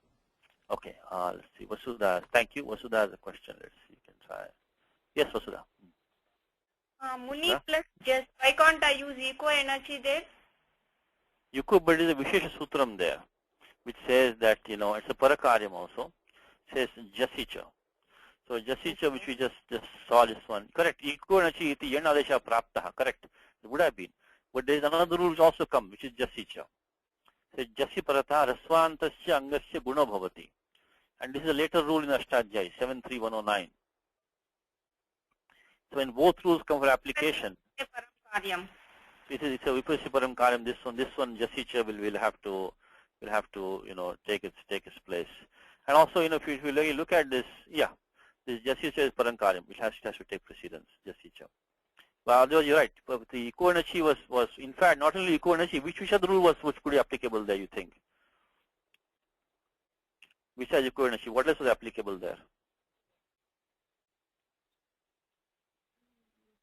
S1: Okay, let's see. Vasudha, thank you. Vasudha has a question. Let's see. You can try. Yes, Vasudha.
S7: Muni plus just, why can't I use eco energy there?
S1: You could, but there is a Vishesha Sutram there, which says that, it's a Parakaryam also. It says Jasicha. So Jasicha, which we just saw this one. Correct. Iko nachi iti yan adesha praptaha. Correct. It would have been. But there is another rule which also come, which is Jasicha. So Jasi parata rasvantasya angasya guna bhavati. And this is a later rule in Ashtadhyay, 73109. So when both rules come for application, it's a viprasya param karyam. This one Jasicha will have to take its place. And also, if you look at this, this Jasicha is param karyam, which has to take precedence, Jasicha. But otherwise, you're right. But the Iko and Achi was in fact not only Iko and Achi. Which other rule was could be applicable there? You think? Besides Iko and Achi, what else was applicable there?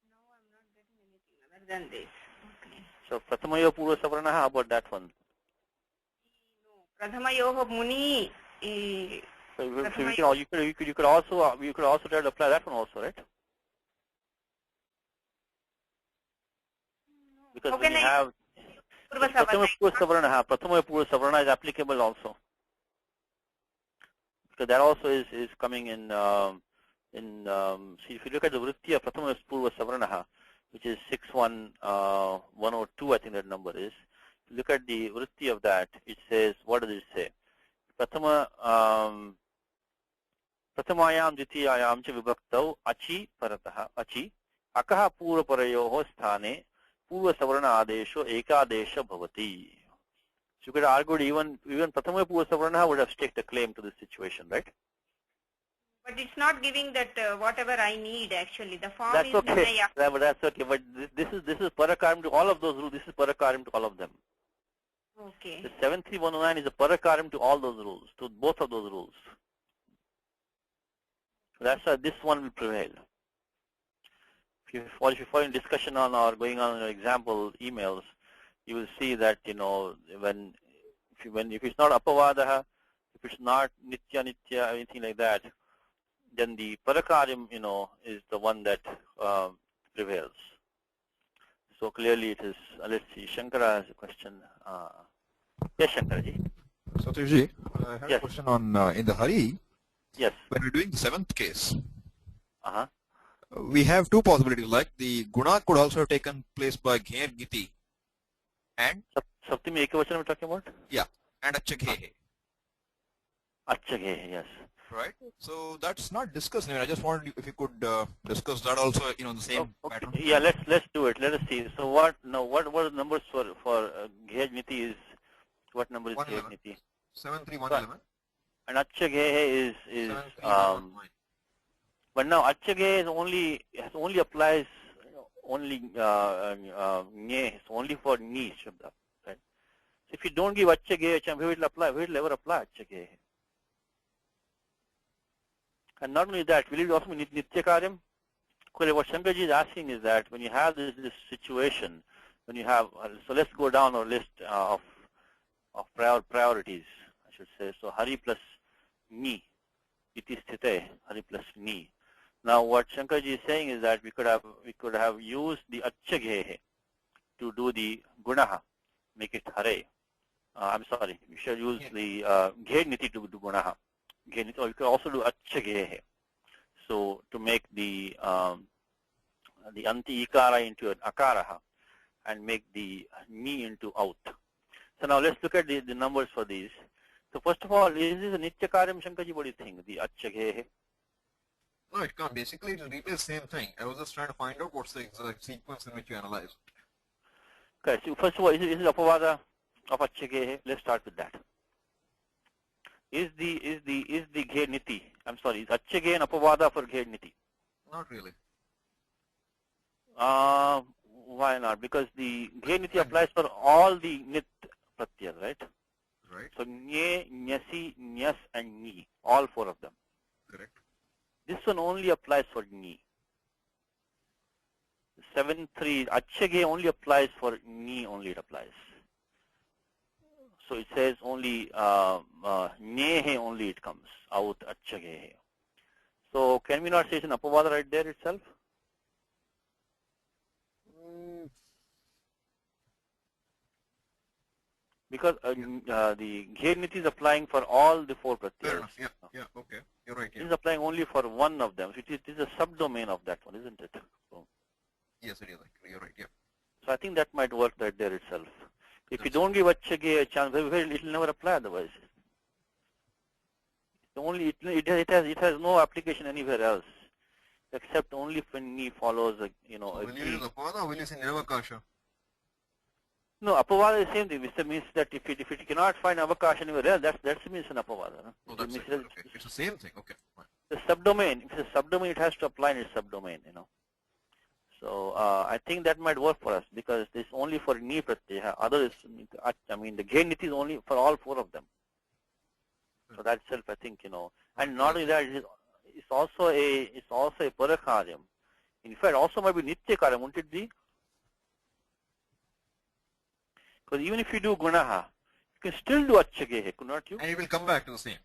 S7: No, I'm not getting anything other than this. Okay.
S1: So Prathamayo Purva Savarna, how about that one?
S7: No, Prathamayoho Muni.
S1: So you could also try to apply that one also, right? Because when you have Prathamayo Purva Savarna is applicable also. Because that also is coming in see, if you look at the vritti of Prathama Purva Savarnaha, which is 61102, I think that number is. If you look at the vritti of that, it says, what does it say? Prathamayam Dvitiyayam cha vibhaktau achi parataha achi akaha purva parayoho sthane purva savarna adesho ekadesha bhavati. So you could argue even Prathama Purva Savarna would have staked a claim to this situation, right?
S7: But it's not giving that whatever I need actually. The form
S1: That's
S7: is
S1: okay.
S7: Vinaya.
S1: That's okay. But this is parakaram to all of those rules. This is parakaram to all of them.
S7: Okay.
S1: The 73109 is a parakaram to all those rules, to both of those rules. So that's why this one will prevail. If you follow in discussion on or going on your example emails, you will see that if it's not apavadaha, if it's not nitya, anything like that, then the parakaryam is the one that prevails. So clearly it is. Let's see, Shankara has a question. Yes, Shankaraji.
S5: Satyaji, I have
S1: Yes.
S5: a question on in the Hari.
S1: Yes.
S5: When we're doing the seventh case,
S1: Uh-huh.
S5: we have two possibilities. Like the guna could also have taken place by gher giti and
S1: Saptami Ekavachana we're talking about?
S5: yeah, and achaghe.
S1: Achaghe, yes.
S5: Right. So that's not discussed. I just wanted if you could discuss that also. The same
S1: Okay.
S5: pattern.
S1: Yeah, let's do it. Let us see. So what are the numbers for Ghej Niti is? What number is Ghej
S5: 111.
S1: Niti?
S5: 73111.
S1: And Achaghe is
S5: 73119.
S1: but now Achaghe is only applies only nye, it's only for ni shabda. Right? So if you don't give Achaghe, where will ever apply Achaghe? And not only that, will it also be Nitya Karyam? What Shankarji is asking is that when you have this situation, when you have, so let's go down our list of priorities, I should say. So Hari plus Ni, iti sthite, Hari plus Ni. Now what Shankarji is saying is that we could have used the Achaghe to do the Gunaha, make it Hare. I'm sorry, we should use the Ghe Niti to do Gunaha. Or you could also do Achaghe. So to make the anti ikara into an akaraha and make the ni into out. So now let's look at the numbers for these. So first of all, is this a nitya karyam, Shankarji? What do you think? The achaghe?
S5: No, it can't. Basically, it will replace the same thing. I was just trying to find out what's the exact sequence in which you analyze.
S1: Okay. So first of all, is it apavada of achaghe? Let's start with that. Is the ghe niti? I'm sorry, is achaghe and apavada for ghe niti?
S5: Not really.
S1: Why not? Because the ghe niti applies for all the nit pratyas, right?
S5: Right.
S1: So nye, nyasi, nyas, and ni, all four of them.
S5: Correct.
S1: This one only applies for ni. 7.3 achaghe only applies for ni. Only it applies. So it says only nehe only it comes out achaghe. So can we not say it's an apavada right there itself? Because the gher niti is applying for all the four
S5: Fair
S1: pratyas.
S5: enough. Yeah. Yeah. Okay. You're right.
S1: It
S5: Yeah.
S1: is applying only for one of them. So it is a subdomain of that one, isn't it? So,
S5: Yes, it is. You're right. Yeah.
S1: so I think that might work right there itself. If you
S5: That's
S1: don't give achage a chance, it will never apply otherwise. Only it has no application anywhere else, except only when he follows a
S5: So
S1: a
S5: will you use
S1: key.
S5: apavada or will you say nirvakasha?
S1: No, apavada is the same thing. It means that if it cannot find avakash anywhere else, that means an apavada. No?
S5: Oh,
S1: It
S5: that's
S1: means
S5: it. Okay. It's the same thing. Okay. Fine.
S1: the subdomain. If it's a subdomain, it has to apply in its subdomain. So I think that might work for us because this only for ni pratyaya. Other is, I mean, the gher niti is only for all four of them. So that itself, I think, and not only that, it's also a parakaryam. In fact, also might be nitya karyam, won't it be? Because even if you do gunaha, you can still do achage, could not you?
S5: And it will come back to the same.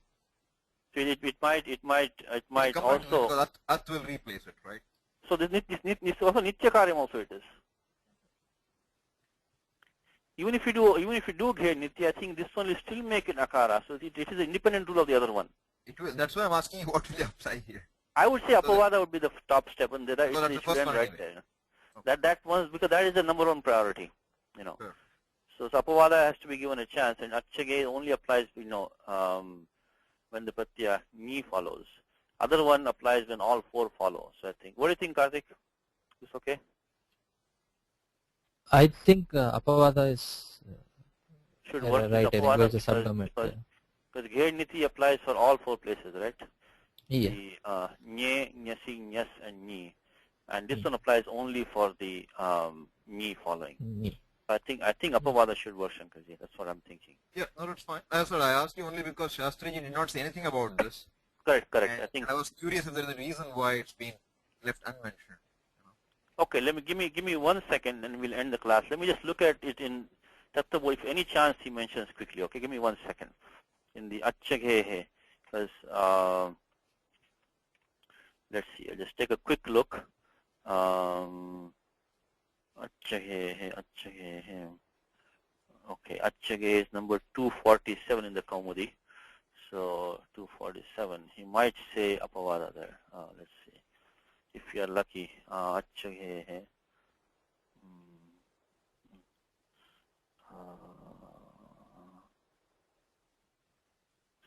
S1: So it might
S5: It will come back to the
S1: also.
S5: because at will replace it, right?
S1: So this also nitya karyam also it is. Even if you do gher nitya, I think this one will still make it akara. So it is an independent rule of the other one.
S5: It will. That's why I'm asking you what will you apply here.
S1: I would say apavada would be the top step, and there
S5: that's
S1: it
S5: the
S1: should
S5: first
S1: end
S5: one
S1: right
S5: anyway.
S1: there.
S5: Okay.
S1: That was because that is the number one priority.
S5: Sure.
S1: So apavada has to be given a chance, and achage only applies when the pratyaya ni follows. Other one applies when all four follow. So I think. What do you think, Karthik? Is okay?
S3: I think apavada is
S1: Should work
S3: right.
S1: with
S3: It
S1: apavada
S3: goes a subdomain.
S1: because gher niti applies for all four places, right?
S3: Yeah.
S1: The nye, nyasi, nyas, and ni, and this one applies only for the ni following.
S3: Yeah.
S1: I think apavada should work, Shankarji. That's what I'm thinking.
S5: Yeah, no, that's fine. That's what I asked you only because Shastriji did not say anything about this.
S1: Correct.
S5: And
S1: I think.
S5: I was curious if there is a reason why it's been left unmentioned.
S1: Okay, give me 1 second, and we'll end the class. Let me just look at it in Tattva, if any chance he mentions quickly. Okay, give me 1 second. In the achage, because let's see. I'll just take a quick look. Achage. Okay, achage is number 247 in the Kaumudi. So 247. He might say apavada there. Let's see. If you are lucky, achage hai.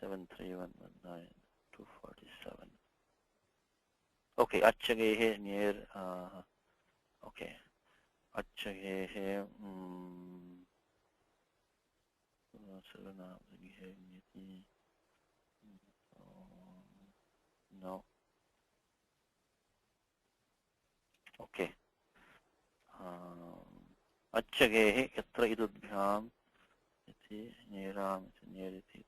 S1: 73119 247. Okay, achage hai near. Okay, achage hai. No. Okay. Achage yatra idudbhyam iti neram iti neriti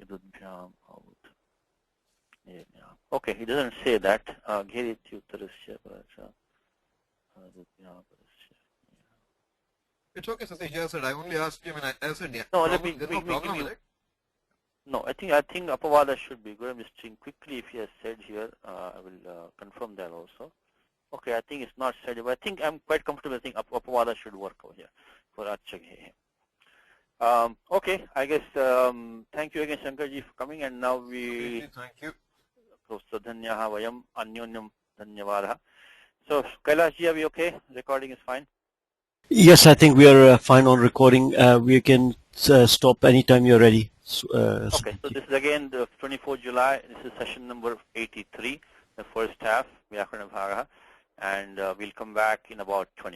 S1: idudbhyam avut. Okay, he doesn't say that. Geriti uttarasya paracha idudbhyam parasya.
S5: It's okay, Satish. I said I only asked him, and I said, yeah.
S1: No,
S5: There's no problem with it.
S1: No, I think apavada should be good. I'm just checking quickly if he has said here. I will confirm that also. Okay, I think it's not said, but I think I'm quite comfortable. I think apavada should work over here for achage. Okay, I guess thank you again, Shankarji, for coming, and now we
S5: Thank you.
S1: Dhanyaha vayam anyonyam dhanyavadaha. So Kailashji, are we okay? Recording is fine.
S8: Yes, I think we are fine on recording. We can stop anytime you're ready.
S1: Okay, so this is again the 24th July. This is session number 83, the first half, Vyakaranam Class, and we'll come back in about 20